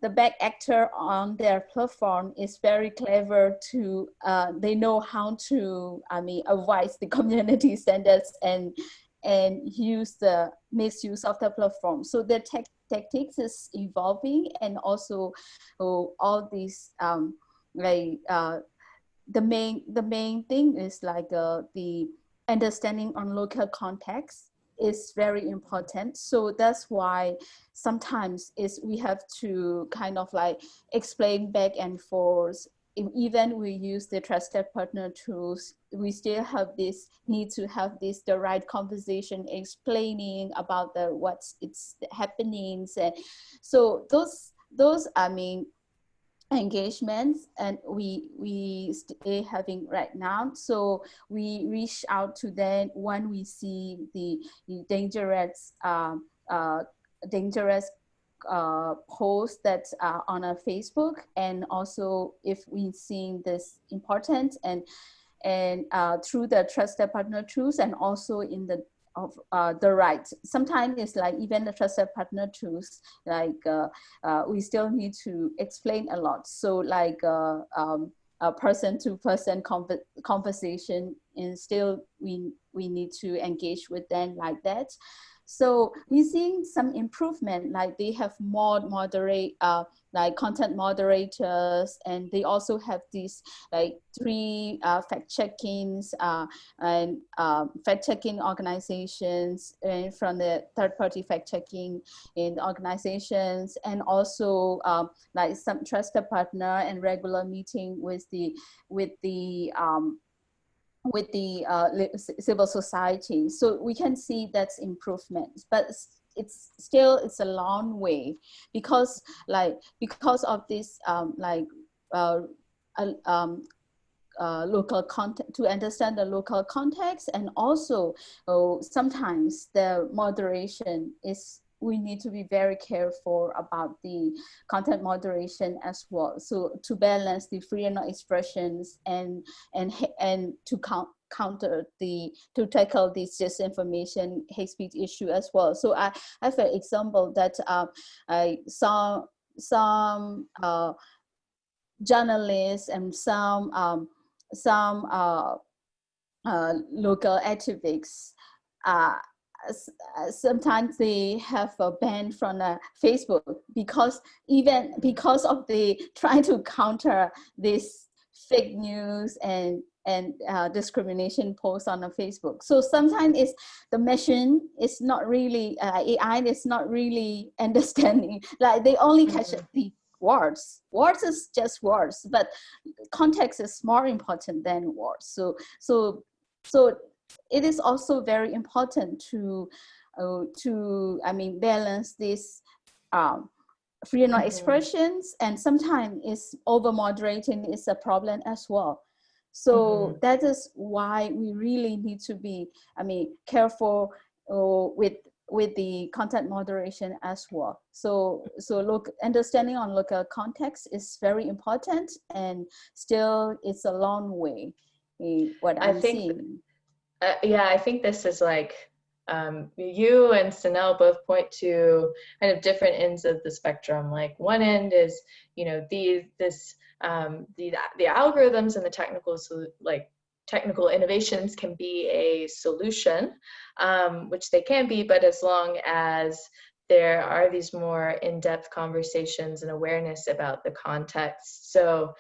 the back actor on their platform is very clever to, they know how to, avoid the community standards and use the misuse of the platform. So the tactics is evolving, and also all these, the main thing is like the understanding on local context is very important. So that's why sometimes we have to kind of like explain back and forth. Even we use the trusted partner tools, we still have this need to have the right conversation explaining about what's happenings. And so those I mean engagements, and we still having right now. So we reach out to them when we see the dangerous posts that are on a Facebook, and also if we see this important and through the trusted partner tools, and also in the right. Sometimes it's like even the trusted partner tools, like we still need to explain a lot. So like a person-to-person conversation, and still we need to engage with them like that. So we're seeing some improvement, like they have more moderate, like content moderators, and they also have these like 3 fact-checkings and fact-checking organizations, and from the third-party fact-checking in organizations, and also like some trusted partner and regular meeting with the civil society. So we can see that's improvement, but it's a long way, because of this local context, to understand the local context, and also sometimes the moderation is, we need to be very careful about the content moderation as well. So to balance the freedom of expressions and to counter to tackle this disinformation, hate speech issue as well. So I have an example that I saw some journalists and some local activists. Sometimes they have a ban from Facebook because of the trying to counter this fake news and discrimination posts on Facebook. So sometimes it's the machine is not really AI is not really understanding, like they only catch the words. Words is just words, but context is more important than words. So it is also very important to balance this freedom of expressions, and sometimes it's over moderating is a problem as well. So that is why we really need to be careful with the content moderation as well. So understanding on local context is very important, and still it's a long way. What I'm seeing. Yeah, I think this is like, you and Senel both point to kind of different ends of the spectrum. Like one end is, the algorithms and the technical innovations can be a solution, which they can be, but as long as there are these more in-depth conversations and awareness about the context. So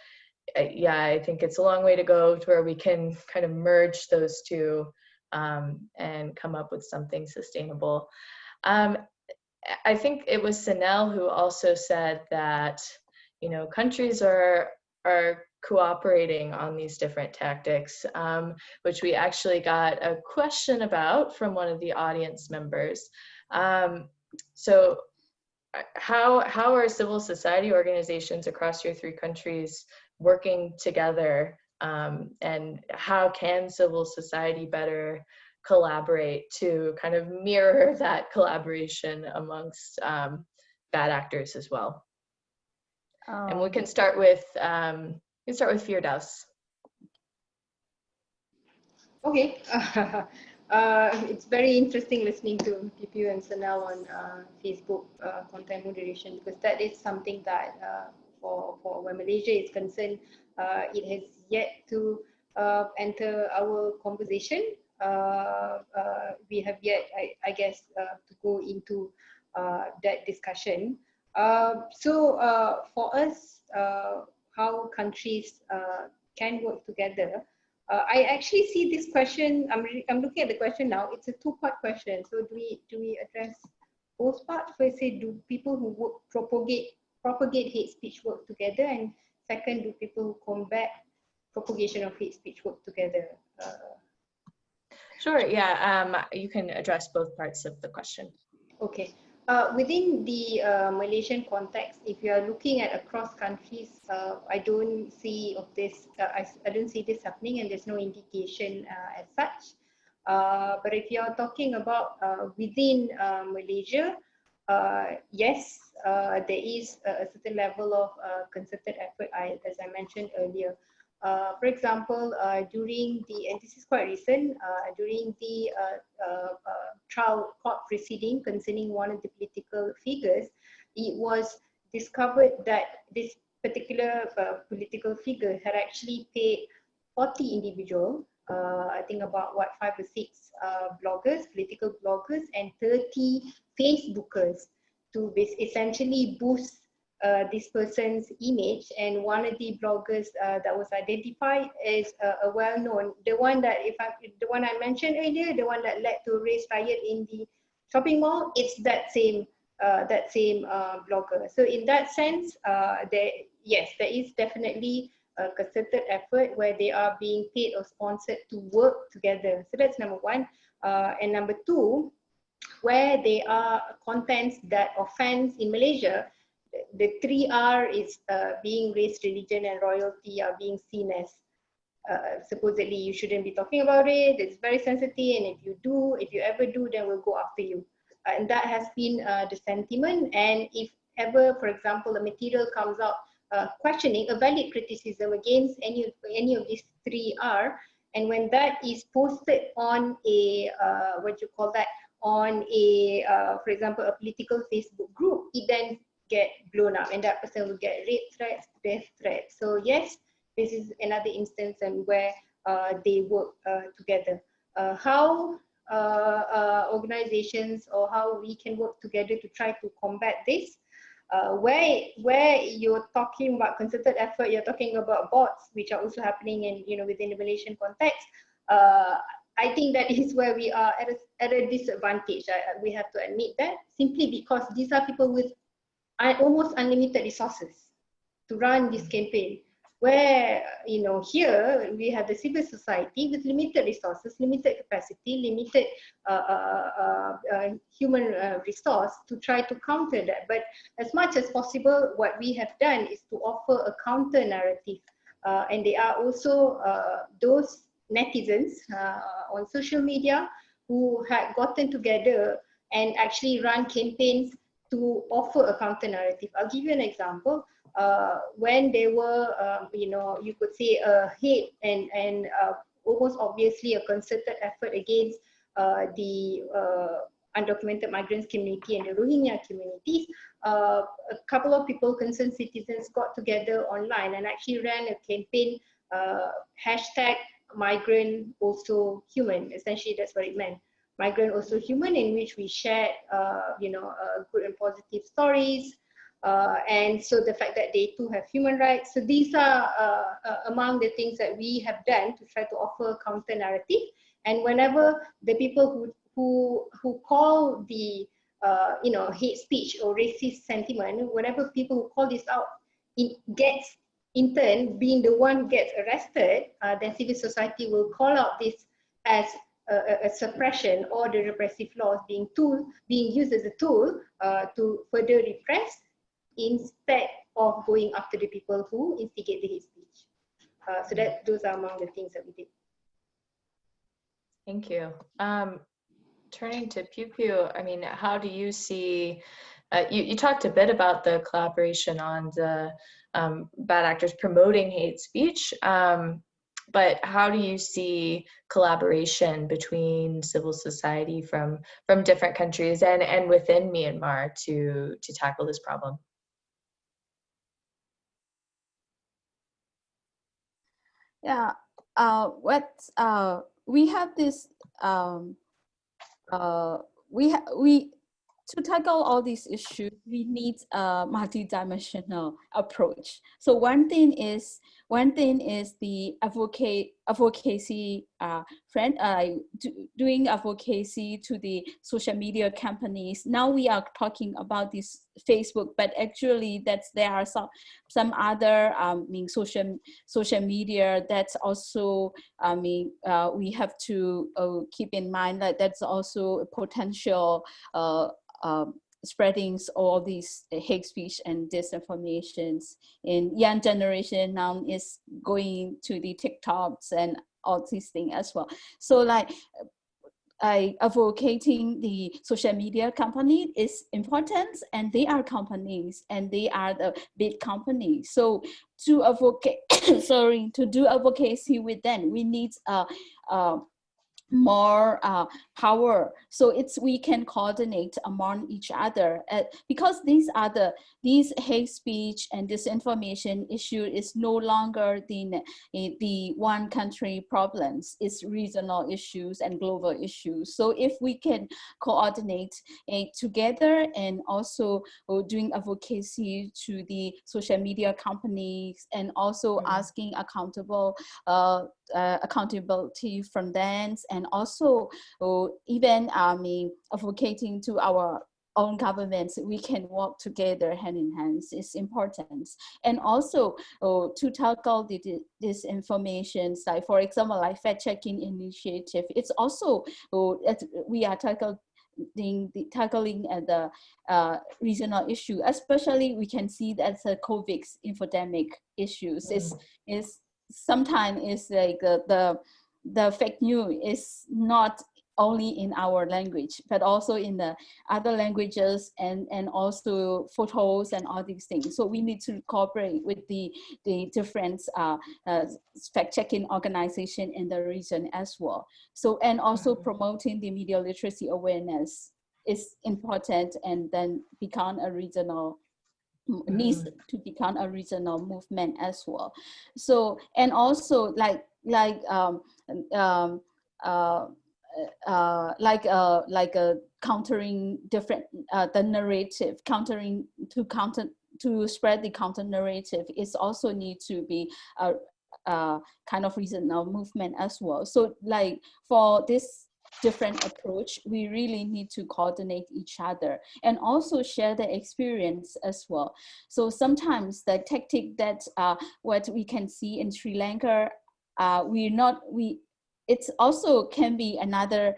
yeah, I think it's a long way to go to where we can kind of merge those two and come up with something sustainable. I think it was Senel who also said that, countries are cooperating on these different tactics, which we actually got a question about from one of the audience members. So how are civil society organizations across your 3 countries working together, and how can civil society better collaborate to kind of mirror that collaboration amongst bad actors as well? And we can start with Firdaus. Okay. It's very interesting listening to Phyu Phyu and Senel on Facebook content moderation, because that is something that for where Malaysia is concerned, it has yet to enter our conversation. We have yet, I guess, to go into that discussion. So for us, how countries can work together, I actually see this question. I'm looking at the question now. It's a two-part question. So do we address both parts? First, say, do people who propagate hate speech work together? And second, do people who combat propagation of hate speech work together? Sure. Yeah. You can address both parts of the question. Okay. Within the Malaysian context, if you are looking at across countries, I don't see of this. I don't see this happening, and there's no indication as such. But if you are talking about within Malaysia, yes, there is a certain level of concerted effort, as I mentioned earlier. For example, during the, and this is quite recent, during the trial court proceeding concerning one of the political figures, it was discovered that this particular political figure had actually paid 40 individuals, I think about 5 or 6 bloggers, political bloggers, and 30 Facebookers to essentially boost this person's image. And one of the bloggers that was identified is a well-known, the one I mentioned earlier, the one that led to a race riot in the shopping mall. It's that same blogger. So in that sense, there is definitely a concerted effort where they are being paid or sponsored to work together. So that's number one. And number two, where there are contents that offend in Malaysia, the 3R is being race, religion, and royalty are being seen as supposedly you shouldn't be talking about it. It's very sensitive, and if you ever do, then we'll go after you. And that has been the sentiment. And if ever, for example, a material comes out questioning a valid criticism against any of these 3R, and when that is posted on a on a for example, a political Facebook group, it then get blown up, and that person will get rape threats, death threats. So yes, this is another instance and where they work together. How organizations or how we can work together to try to combat this? Where you're talking about concerted effort, you're talking about bots, which are also happening in within the Malaysian context. I think that is where we are at a disadvantage. We have to admit that, simply because these are people with almost unlimited resources to run this campaign. Where here we have the civil society with limited resources, limited capacity, limited human resource to try to counter that. But as much as possible, what we have done is to offer a counter narrative, and they are also those netizens on social media who had gotten together and actually run campaigns to offer a counter narrative. I'll give you an example. When there were, you could say a hate and almost obviously a concerted effort against the undocumented migrants community and the Rohingya communities, a couple of people, concerned citizens, got together online and actually ran a campaign, hashtag migrant also human. Essentially, that's what it meant. Migrant also human, in which we shared, good and positive stories. And so the fact that they too have human rights. So these are among the things that we have done to try to offer a counter narrative. And whenever the people who call the hate speech or racist sentiment, whenever people who call this out, it gets in turn being the one who gets arrested, then civil society will call out this as a suppression or the repressive laws being used as a tool to further repress, instead of going after the people who instigate the hate speech. So those are among the things that we did. Thank you. Turning to Phyu Phyu, I mean, how do you see, you talked a bit about the collaboration on the bad actors promoting hate speech, but how do you see collaboration between civil society from different countries and within Myanmar to tackle this problem? Yeah, we have this we to tackle all these issues, we need a multidimensional approach. So one thing is the advocacy doing advocacy to the social media companies. Now we are talking about this Facebook, but actually there are some other social media that's also we have to keep in mind that that's also a potential spreading all these hate speech and disinformations. In young generation now is going to the TikToks and all these things as well. So like advocating the social media company is important, and they are companies and they are the big companies. So to advocate, sorry, to do advocacy with them, we need more power, so we can coordinate among each other, because these hate speech and disinformation issue is no longer the one country problems. It's regional issues and global issues. So if we can coordinate together and also doing advocacy to the social media companies, and also asking accountability from them, and also even advocating to our own governments, we can work together hand in hand. It's important. And also to tackle the disinformation, like for example, like fact-checking initiative. It's also we are tackling the regional issue, especially we can see that the COVID infodemic issues is sometimes is like the fake news is not only in our language, but also in the other languages, and also photos and all these things. So we need to cooperate with the different fact-checking organization in the region as well. So, and also promoting the media literacy awareness is important, and then become a regional needs to become a regional movement as well. So, and also like countering different the narrative, to spread the counter narrative is also need to be a kind of regional movement as well. So like for this different approach, we really need to coordinate each other and also share the experience as well. So sometimes the tactic that what we can see in Sri Lanka, it also can be another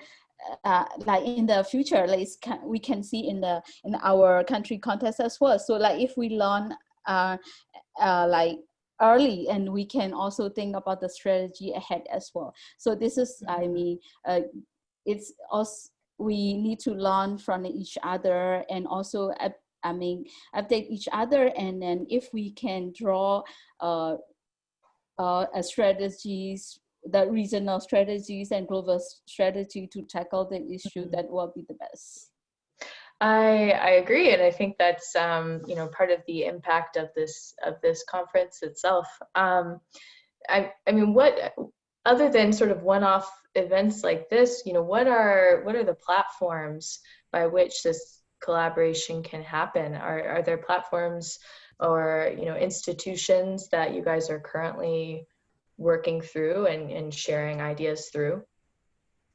like in the future, like we can see in our country context as well. So like if we learn like early, and we can also think about the strategy ahead as well. So this is, I mean, it's also, we need to learn from each other, and also update each other. And then if we can draw strategies, the regional strategies and global strategy to tackle the issue, that will be the best. I agree, and I think that's you know, part of the impact of this conference itself. I mean, what, other than sort of one-off events like this, you know, what are the platforms by which this collaboration can happen? Are there platforms or, you know, institutions that you guys are currently working through and sharing ideas through?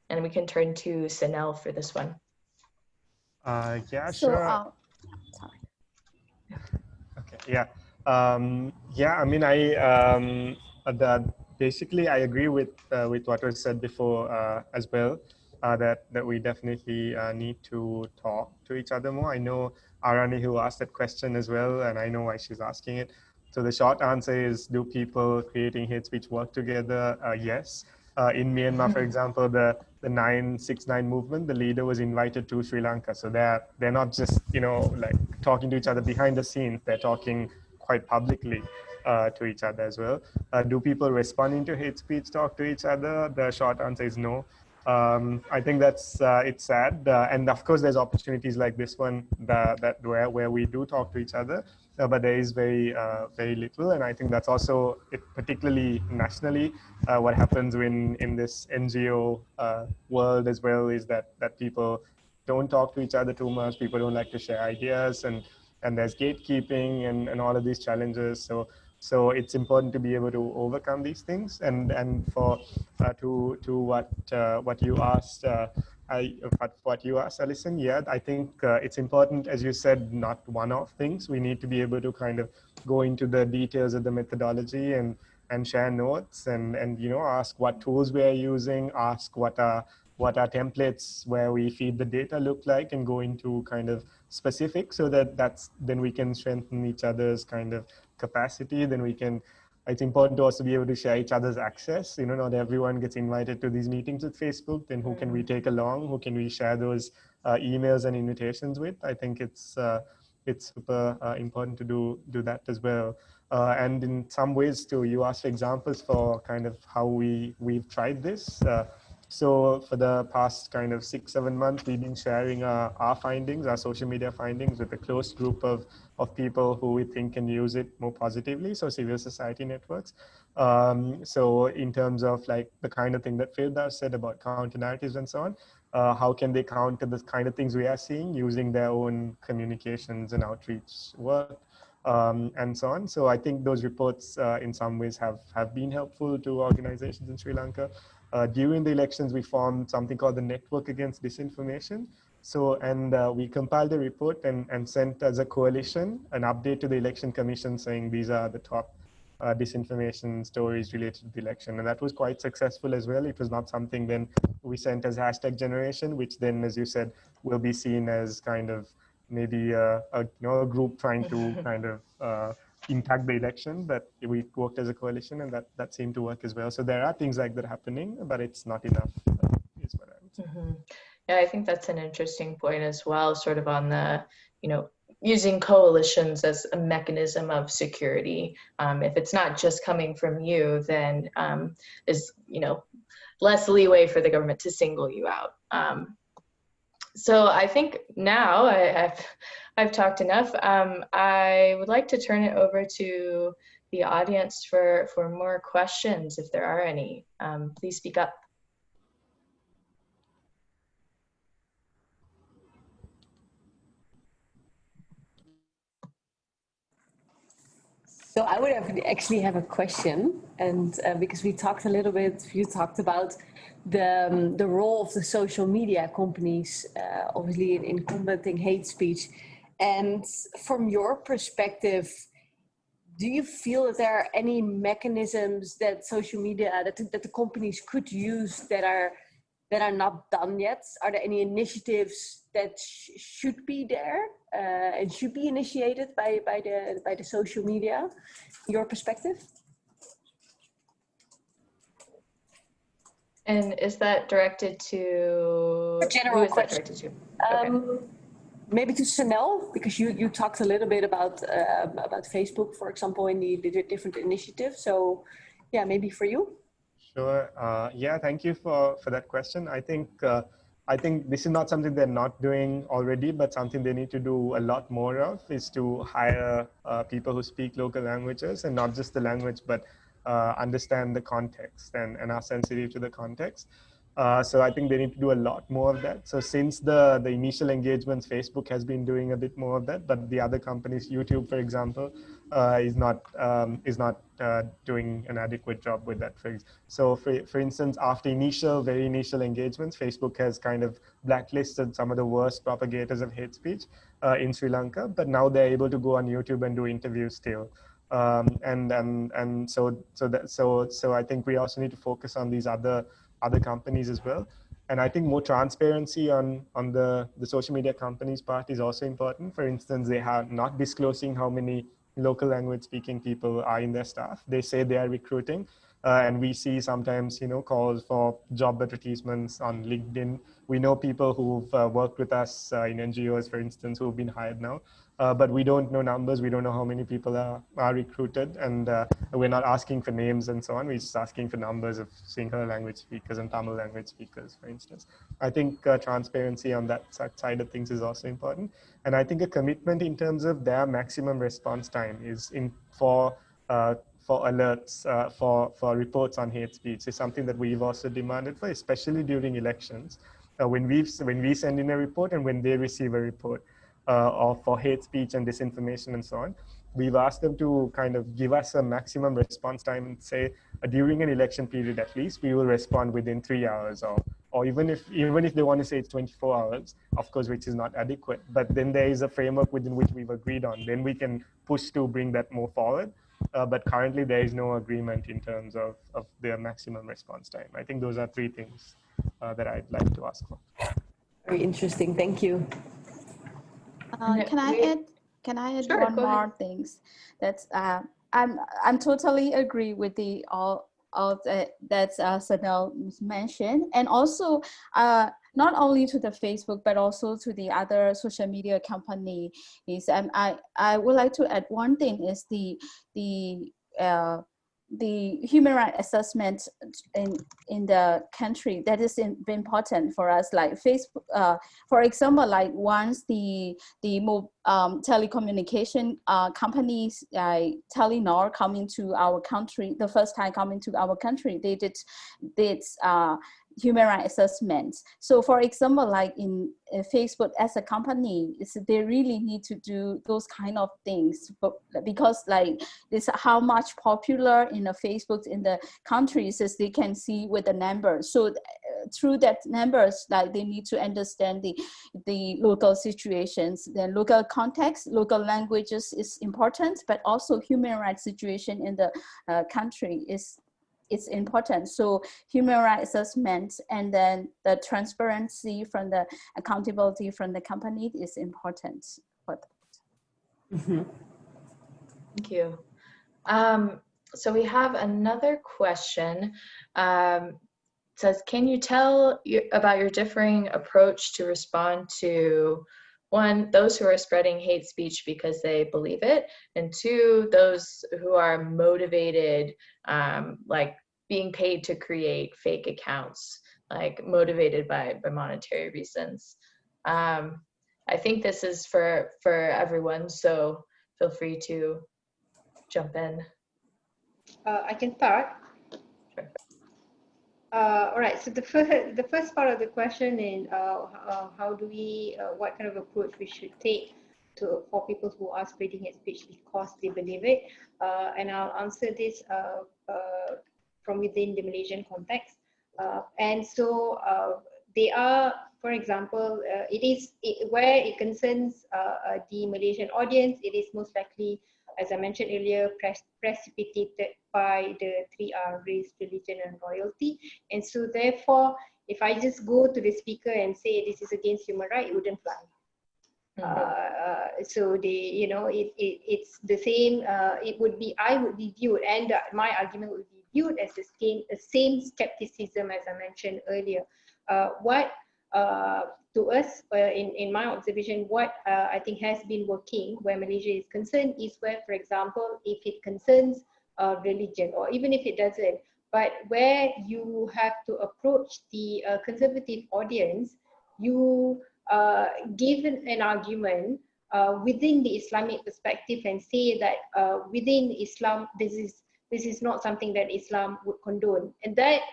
And we can turn to Senel for this one. Yeah, so, sure. Sorry. Okay, yeah. Yeah, I mean, basically I agree with what was said before as well, that we definitely need to talk to each other more. I know Arani who asked that question as well, and I know why she's asking it. So the short answer is, do people creating hate speech work together? Yes. In Myanmar, for example, the 969 movement, the leader was invited to Sri Lanka. So they're not just, you know, like talking to each other behind the scenes, they're talking quite publicly to each other as well. Do people responding to hate speech talk to each other? The short answer is no. I think that's it's sad, and of course there's opportunities like this one where we do talk to each other, but there is very little, and I think that's also particularly nationally what happens in this NGO world as well, is that people don't talk to each other too much. People don't like to share ideas, and there's gatekeeping and all of these challenges. So So it's important to be able to overcome these things. And for to what you asked, what you asked, Alison, yeah, I think it's important, as you said, not one-off things. We need to be able to kind of go into the details of the methodology and share notes and ask what tools we are using, ask what our templates where we feed the data look like, and go into kind of specific, so then we can strengthen each other's kind of capacity. Then it's important to also be able to share each other's access. Not everyone gets invited to these meetings with Facebook. Then who can we take along? Who can we share those emails and invitations with? I think it's super important to do that as well. And in some ways too, you asked for examples for kind of how we've tried this. So for the past kind of 6-7 months, we've been sharing our findings, our social media findings, with a close group of people who we think can use it more positively. So civil society networks. So in terms of like the kind of thing that Firdaus said about counter narratives and so on, how can they counter the kind of things we are seeing using their own communications and outreach work, and so on. So I think those reports in some ways have been helpful to organizations in Sri Lanka. During the elections, we formed something called the Network Against Disinformation. So, and we compiled a report and sent as a coalition an update to the Election Commission saying these are the top disinformation stories related to the election. And that was quite successful as well. It was not something then we sent as #generation, which then, as you said, will be seen as kind of maybe a group trying to kind of impact the election. But we worked as a coalition, and that seemed to work as well. So there are things like that happening, but it's not enough, is what I would say. Mm-hmm. Yeah, I think that's an interesting point as well, sort of on the, using coalitions as a mechanism of security. If it's not just coming from you, then there's, less leeway for the government to single you out. So I think now I've talked enough. I would like to turn it over to the audience for more questions, if there are any. Please speak up. So I would actually have a question, and because we talked a little bit, you talked about the role of the social media companies, obviously in combating hate speech. And from your perspective, do you feel that there are any mechanisms that social media, that the companies could use that are not done yet? Are there any initiatives that should be there and should be initiated by the social media? Your perspective? And is that directed to? A general who is question. That directed to? Okay. Maybe to Senel, because you talked a little bit about Facebook, for example, in the different initiatives. So, yeah, maybe for you. Sure. Yeah, thank you for that question. I think this is not something they're not doing already, but something they need to do a lot more of is to hire people who speak local languages, and not just the language, but understand the context and are sensitive to the context. So I think they need to do a lot more of that. So since the initial engagements, Facebook has been doing a bit more of that, but the other companies, YouTube, for example, is not doing an adequate job with that. So for instance, after very initial engagements, Facebook has kind of blacklisted some of the worst propagators of hate speech in Sri Lanka, but now they're able to go on YouTube and do interviews still. So I think we also need to focus on these other companies as well. And I think more transparency on the social media companies' part is also important. For instance, they are not disclosing how many local language speaking people are in their staff. They say they are recruiting, and we see sometimes calls for job advertisements on LinkedIn. We know people who've worked with us in NGOs, for instance, who've been hired now. But we don't know numbers. We don't know how many people are recruited, and we're not asking for names and so on. We're just asking for numbers of Sinhala language speakers and Tamil language speakers, for instance. I think transparency on that side of things is also important. And I think a commitment in terms of their maximum response time is for alerts, for reports on hate speech is something that we've also demanded for, especially during elections. When we send in a report and when they receive a report, or for hate speech and disinformation and so on, we've asked them to kind of give us a maximum response time and say during an election period at least we will respond within 3 hours, or even if they want to say it's 24 hours, of course, which is not adequate, but then there is a framework within which we've agreed on, then we can push to bring that more forward. But currently there is no agreement in terms of their maximum response time. I think those are 3 things that I'd like to ask for. Very interesting, thank you. Can I add Sure, one go more ahead. things? That's I'm totally agree with the all that Senel mentioned, and also not only to the Facebook but also to the other social media company is I would like to add one thing is the human rights assessment in the country that is important for us, like Facebook, for example, like once the telecommunication companies like Telenor coming to our country, the first time coming to our country, they did human rights assessments. So for example, like in Facebook as a company, they really need to do those kind of things, but because like this how much popular in the Facebook in the countries as they can see with the numbers. So through that numbers, like they need to understand the local situations, the local context, local languages is important, but also human rights situation in the country it's important. So human rights assessment and then the transparency from the accountability from the company is important for that. Mm-hmm. Thank you. So we have another question. Says, can you tell about your differing approach to respond to, 1, those who are spreading hate speech because they believe it, and 2, those who are motivated, like being paid to create fake accounts, like motivated by monetary reasons. I think this is for everyone, so feel free to jump in. I can start. Sure. All right. So the first part of the question is how do we what kind of approach we should take for people who are spreading hate speech because they believe it, and I'll answer this from within the Malaysian context. And so they are, for example, where it concerns the Malaysian audience, it is most likely, as I mentioned earlier, precipitated by the 3R, race, religion, and royalty. And so therefore, if I just go to the speaker and say this is against human rights, it wouldn't fly. So it's the same. I would be viewed, and my argument would be viewed as the same skepticism as I mentioned earlier. To us, in my observation, what I think has been working where Malaysia is concerned is where, for example, if it concerns religion, or even if it doesn't, but where you have to approach the conservative audience, you give an argument within the Islamic perspective and say that within Islam, this is not something that Islam would condone, and that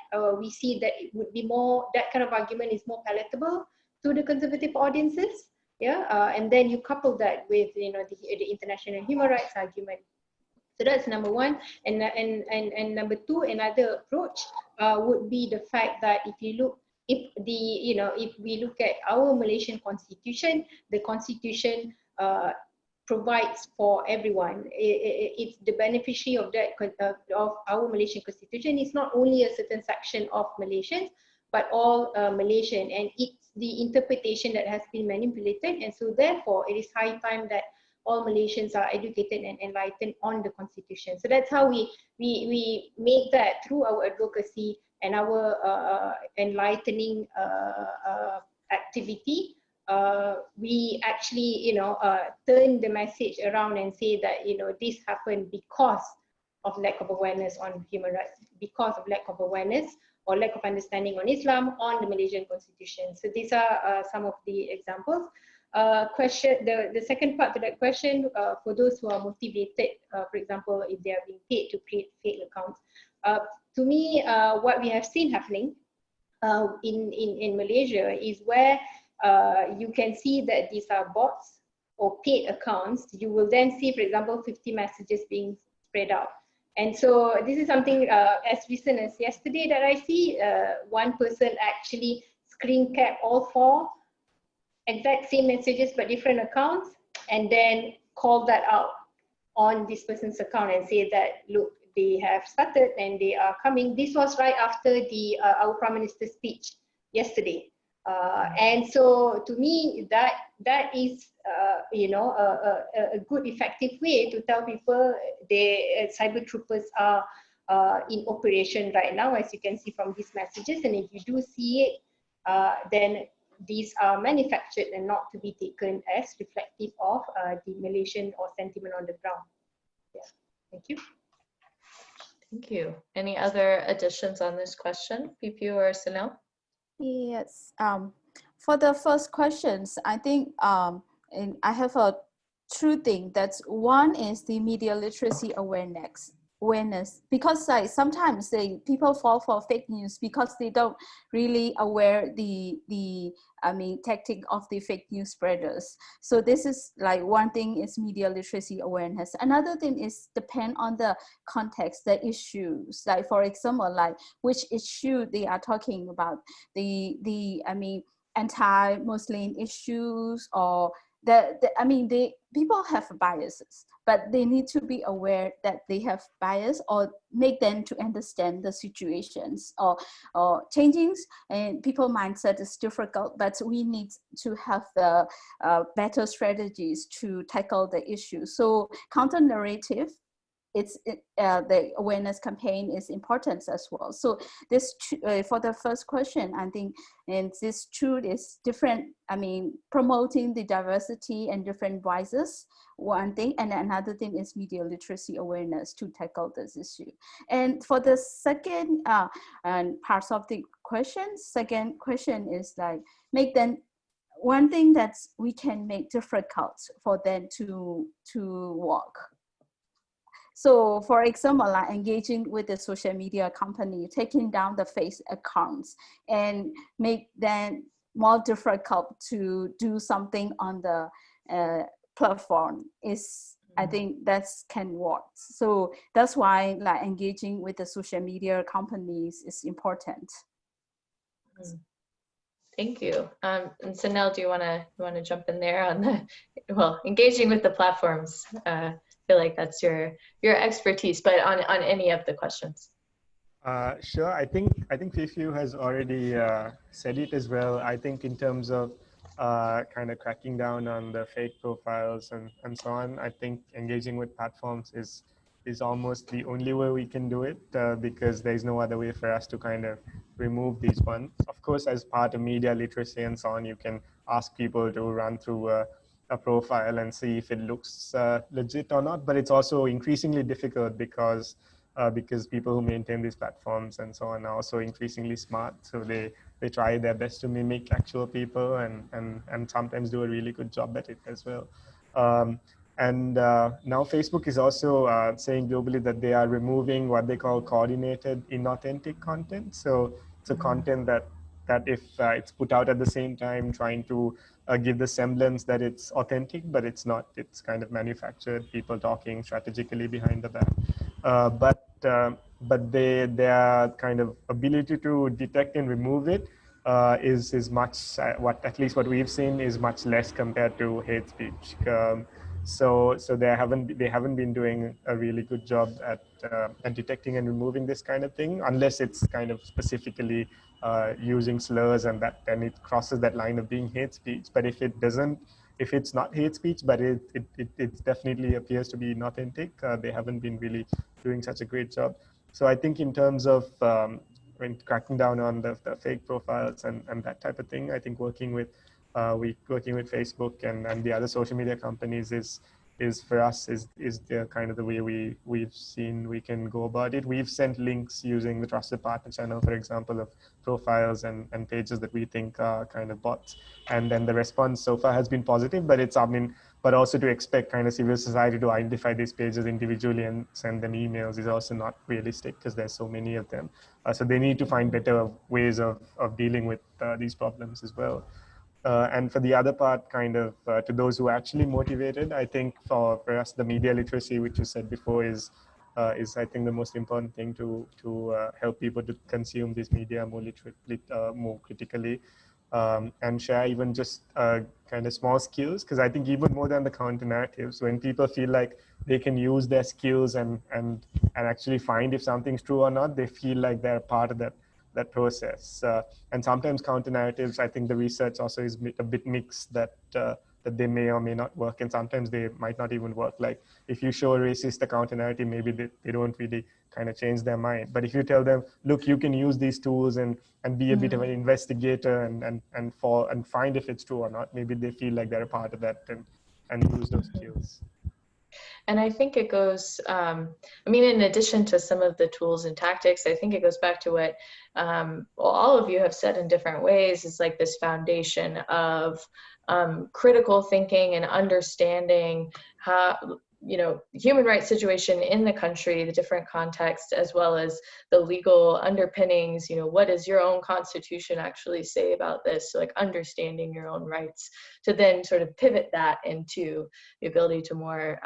we see that it would be more, that kind of argument is more palatable to the conservative audiences, and then you couple that with the international human rights argument. So that's number one, and number two, another approach would be the fact that if we look at our Malaysian constitution, the constitution provides for everyone. It's the beneficiary of that of our Malaysian constitution. It's not only a certain section of Malaysians, but all Malaysian, and it's the interpretation that has been manipulated, and so therefore it is high time that all Malaysians are educated and enlightened on the constitution. So that's how we make that through our advocacy and our enlightening activity. We actually turn the message around and say that this happened because of lack of awareness on human rights, because of lack of awareness or lack of understanding on Islam, on the Malaysian constitution. So these are some of the examples. The second part to that question, for those who are motivated, for example, if they are being paid to create fake accounts, to me, what we have seen happening in Malaysia is where you can see that these are bots or paid accounts, you will then see, for example, 50 messages being spread out. And so this is something as recent as yesterday that I see, one person actually screen cap all 4 exact same messages but different accounts, and then call that out on this person's account and say that, look, they have started and they are coming. This was right after the our Prime Minister's speech yesterday. And so to me, that is you know, a good effective way to tell people the cyber troopers are in operation right now, as you can see from these messages. And if you do see it, then these are manufactured and not to be taken as reflective of the Malaysian or sentiment on the ground. Yeah, thank you. Thank you. Any other additions on this question, Phyu Phyu or Senel? Yes. For the first questions, I think and I have a true thing. That's one is the media literacy awareness, because like sometimes people fall for fake news because they don't really aware the tactic of the fake news spreaders. So this is like one thing is media literacy awareness. Another thing is depend on the context, the issues. Like for example, like which issue they are talking about, the anti-Muslim issues, or people have biases, but they need to be aware that they have bias, or make them to understand the situations or changings. And people mindset is difficult, but we need to have the better strategies to tackle the issue. So counter narrative, the awareness campaign is important as well. So this for the first question, I think, and this truth is different. Promoting the diversity and different voices, one thing, and another thing is media literacy awareness to tackle this issue. And for the second and parts of the question, second question is like make them. One thing that we can make difficult for them to work. So for example, like engaging with the social media company, taking down the fake accounts and make them more difficult to do something on the platform is, I think that can work. So that's why like engaging with the social media companies is important. Thank you. And Senel, do you want to jump in there on the, engaging with the platforms? I feel like that's your expertise, but on any of the questions. Sure. I think Phyu Phyu has already said it as well. I think in terms of kind of cracking down on the fake profiles and so on, I think engaging with platforms is almost the only way we can do it, because there's no other way for us to kind of remove these ones. Of course, as part of media literacy and so on, you can ask people to run through a profile and see if it looks legit or not, but it's also increasingly difficult because people who maintain these platforms and so on are also increasingly smart. So they try their best to mimic actual people and sometimes do a really good job at it as well. And now Facebook is also saying globally that they are removing what they call coordinated inauthentic content. So it's a content that if it's put out at the same time, trying to give the semblance that it's authentic, but it's not. It's kind of manufactured, people talking strategically behind the back. But their kind of ability to detect and remove it is much, at least what we've seen is much less compared to hate speech. So they haven't been doing a really good job at detecting and removing this kind of thing, unless it's kind of specifically using slurs, and that then it crosses that line of being hate speech. But if it doesn't, if it's not hate speech, but it definitely appears to be inauthentic, they haven't been really doing such a great job. So I think in terms of when cracking down on the fake profiles and that type of thing, I think working with Facebook and the other social media companies is for us is the kind of the way we've seen we can go about it. We've sent links using the Trusted Partner channel, for example, of profiles and pages that we think are kind of bots, and then the response so far has been positive. But it's but also to expect kind of civil society to identify these pages individually and send them emails is also not realistic, because there's so many of them. So they need to find better ways of dealing with these problems as well. And for the other part, kind of to those who are actually motivated, I think for us, the media literacy, which you said before, is I think the most important thing to help people to consume this media more critically, and share even just kind of small skills. Because I think even more than the counter narratives, when people feel like they can use their skills and actually find if something's true or not, they feel like they're part of that process. And sometimes counter narratives, I think the research also is a bit mixed, that they may or may not work, and sometimes they might not even work. Like if you show a racist a counter narrative, maybe they don't really kind of change their mind. But if you tell them, look, you can use these tools and be a bit of an investigator and find if it's true or not, maybe they feel like they're a part of that and use those skills. And I think it goes, I mean, in addition to some of the tools and tactics, I think it goes back to what all of you have said in different ways, is like this foundation of critical thinking and understanding how, you know, human rights situation in the country, the different contexts, as well as the legal underpinnings. You know, what does your own constitution actually say about this? So like understanding your own rights, to then sort of pivot that into the ability to more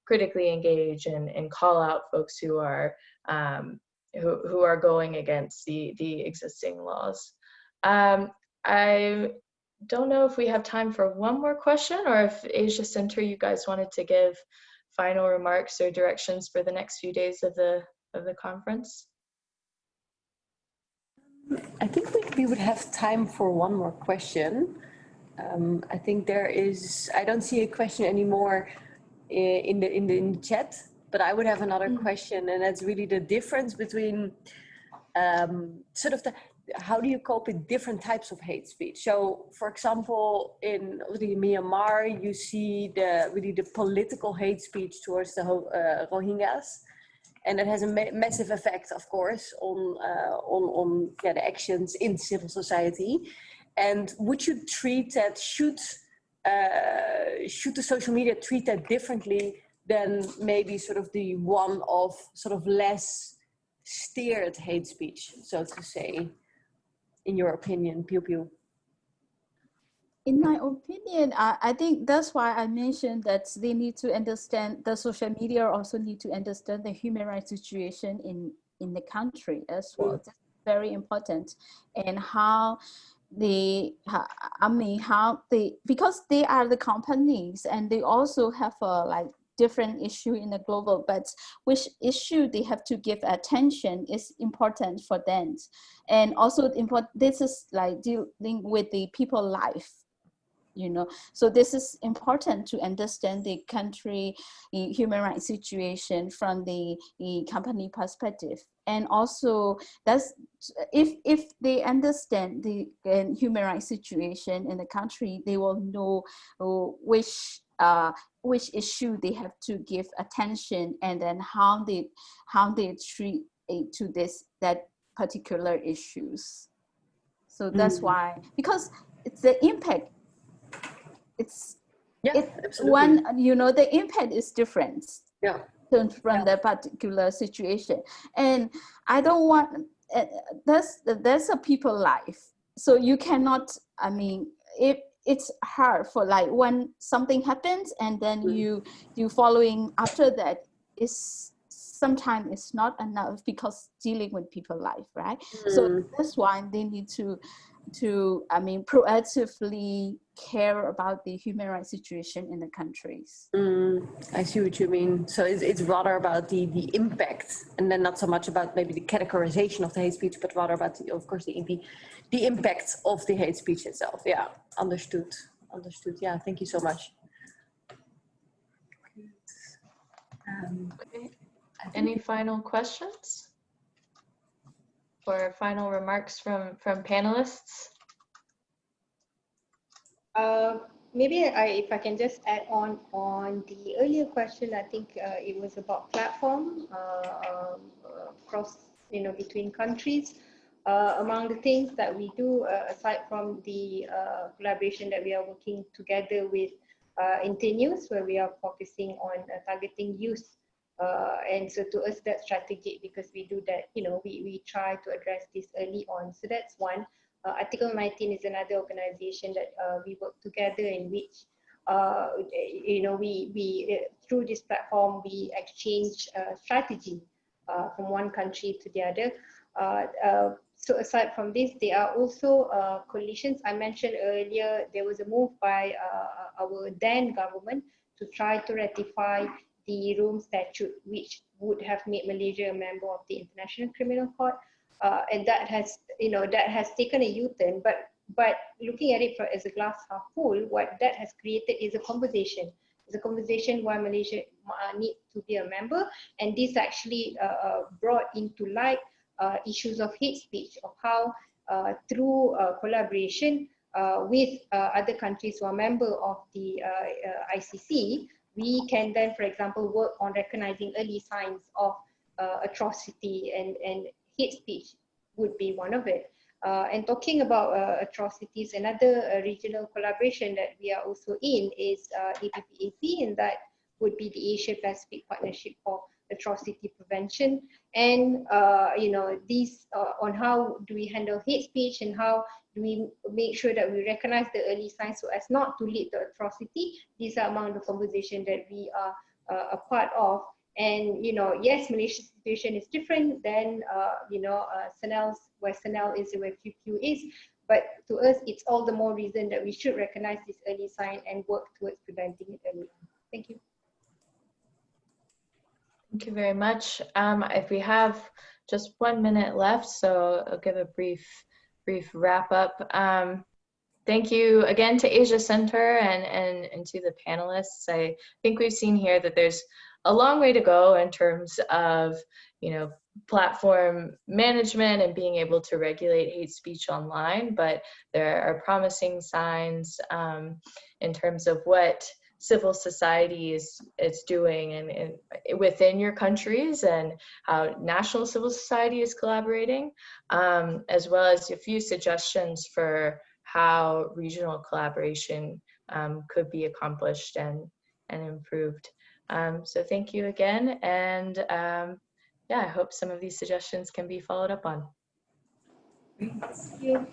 critically engage and call out folks who are going against the existing laws. I don't know if we have time for one more question, or if Asia Center, you guys wanted to give final remarks or directions for the next few days of the conference. I think we would have time for one more question. I think there is, I don't see a question anymore in the chat, but I would have another question, and that's really the difference between sort of how do you cope with different types of hate speech? So, for example, in Myanmar, you see the political hate speech towards the Rohingyas, and that has a massive effect, of course, on the actions in civil society. And would you treat that? Should the social media treat that differently than maybe sort of the one of sort of less steered hate speech, so to say? In your opinion, Phyu Phyu? In my opinion, I think that's why I mentioned that they need to understand, the social media also need to understand the human rights situation in the country as well. That's very important. And how because they are the companies, and they also have a like different issue in the global, but which issue they have to give attention is important for them. And also this is like dealing with the people life, you know. So this is important to understand the country human rights situation from the company perspective. And also that's if they understand the human rights situation in the country, they will know which issue they have to give attention, and then how they treat to that particular issues. So that's why, because it's the impact. It's one, you know, the impact is different. Yeah. From the particular situation, and I don't want that's a people life. So you cannot. I mean, if it's hard for like when something happens and then you following after that is sometimes it's not enough, because dealing with people life, right? So that's why they need to I mean, proactively care about the human rights situation in the countries. I see what you mean. So it's rather about the impact, and then not so much about maybe the categorization of the hate speech, but rather about of course the impact of the hate speech itself. Yeah, understood. Yeah, thank you so much. Okay. Any final questions or final remarks from panelists? Maybe if I can just add on the earlier question, I think it was about platform across, you know, between countries. Among the things that we do, aside from the collaboration that we are working together with Internews, where we are focusing on targeting youth. And so to us, that's strategic, because we do that, you know, we try to address this early on. So that's one. Article 19 is another organization that we work together, in which we through this platform we exchange strategy from one country to the other. So aside from this, there are also coalitions. I mentioned earlier there was a move by our then government to try to ratify the Rome Statute, which would have made Malaysia a member of the International Criminal Court, and that has taken a U-turn. But looking at it as a glass half full, what that has created is a conversation. It's a conversation why Malaysia needs to be a member, and this actually brought into light issues of hate speech, of how through collaboration with other countries who are member of the ICC, we can then, for example, work on recognizing early signs of atrocity, and hate speech would be one of it. And talking about atrocities, another regional collaboration that we are also in is APPAC, and that would be the Asia Pacific Partnership for Atrocity Prevention. And these on how do we handle hate speech, and how do we make sure that we recognize the early signs so as not to lead to atrocity. These are among the conversations that we are a part of. And yes, Malaysia's situation is different than Senel's, where Senel is, where Phyu Phyu is. But to us, it's all the more reason that we should recognize this early sign and work towards preventing it early on. Thank you. Thank you very much. If we have just 1 minute left, so I'll give a brief wrap up. Thank you again to Asia Centre and to the panelists. I think we've seen here that there's a long way to go in terms of platform management and being able to regulate hate speech online, but there are promising signs in terms of what civil society is doing and within your countries, and how national civil society is collaborating, as well as a few suggestions for how regional collaboration could be accomplished and improved. So thank you again, and yeah, I hope some of these suggestions can be followed up on. Thank you.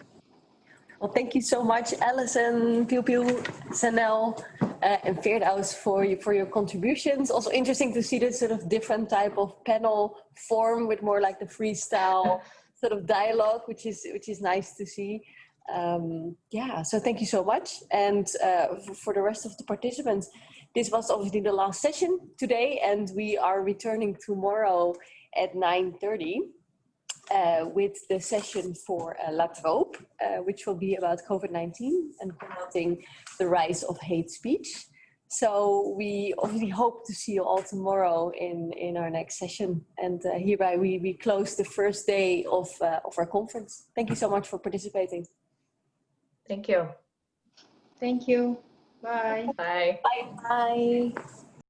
Well, thank you so much, Alison, Phyu Phyu, Senel, and Firdaus for your contributions. Also interesting to see this sort of different type of panel form with more like the freestyle sort of dialogue, which is nice to see. Yeah, so thank you so much. And for the rest of the participants, this was obviously the last session today, and we are returning tomorrow at 9:30 with the session for La Trope, which will be about COVID-19 and promoting the rise of hate speech. So we obviously hope to see you all tomorrow in our next session. And hereby we close the first day of our conference. Thank you so much for participating. Thank you. Thank you. Bye. Bye. Bye. Bye.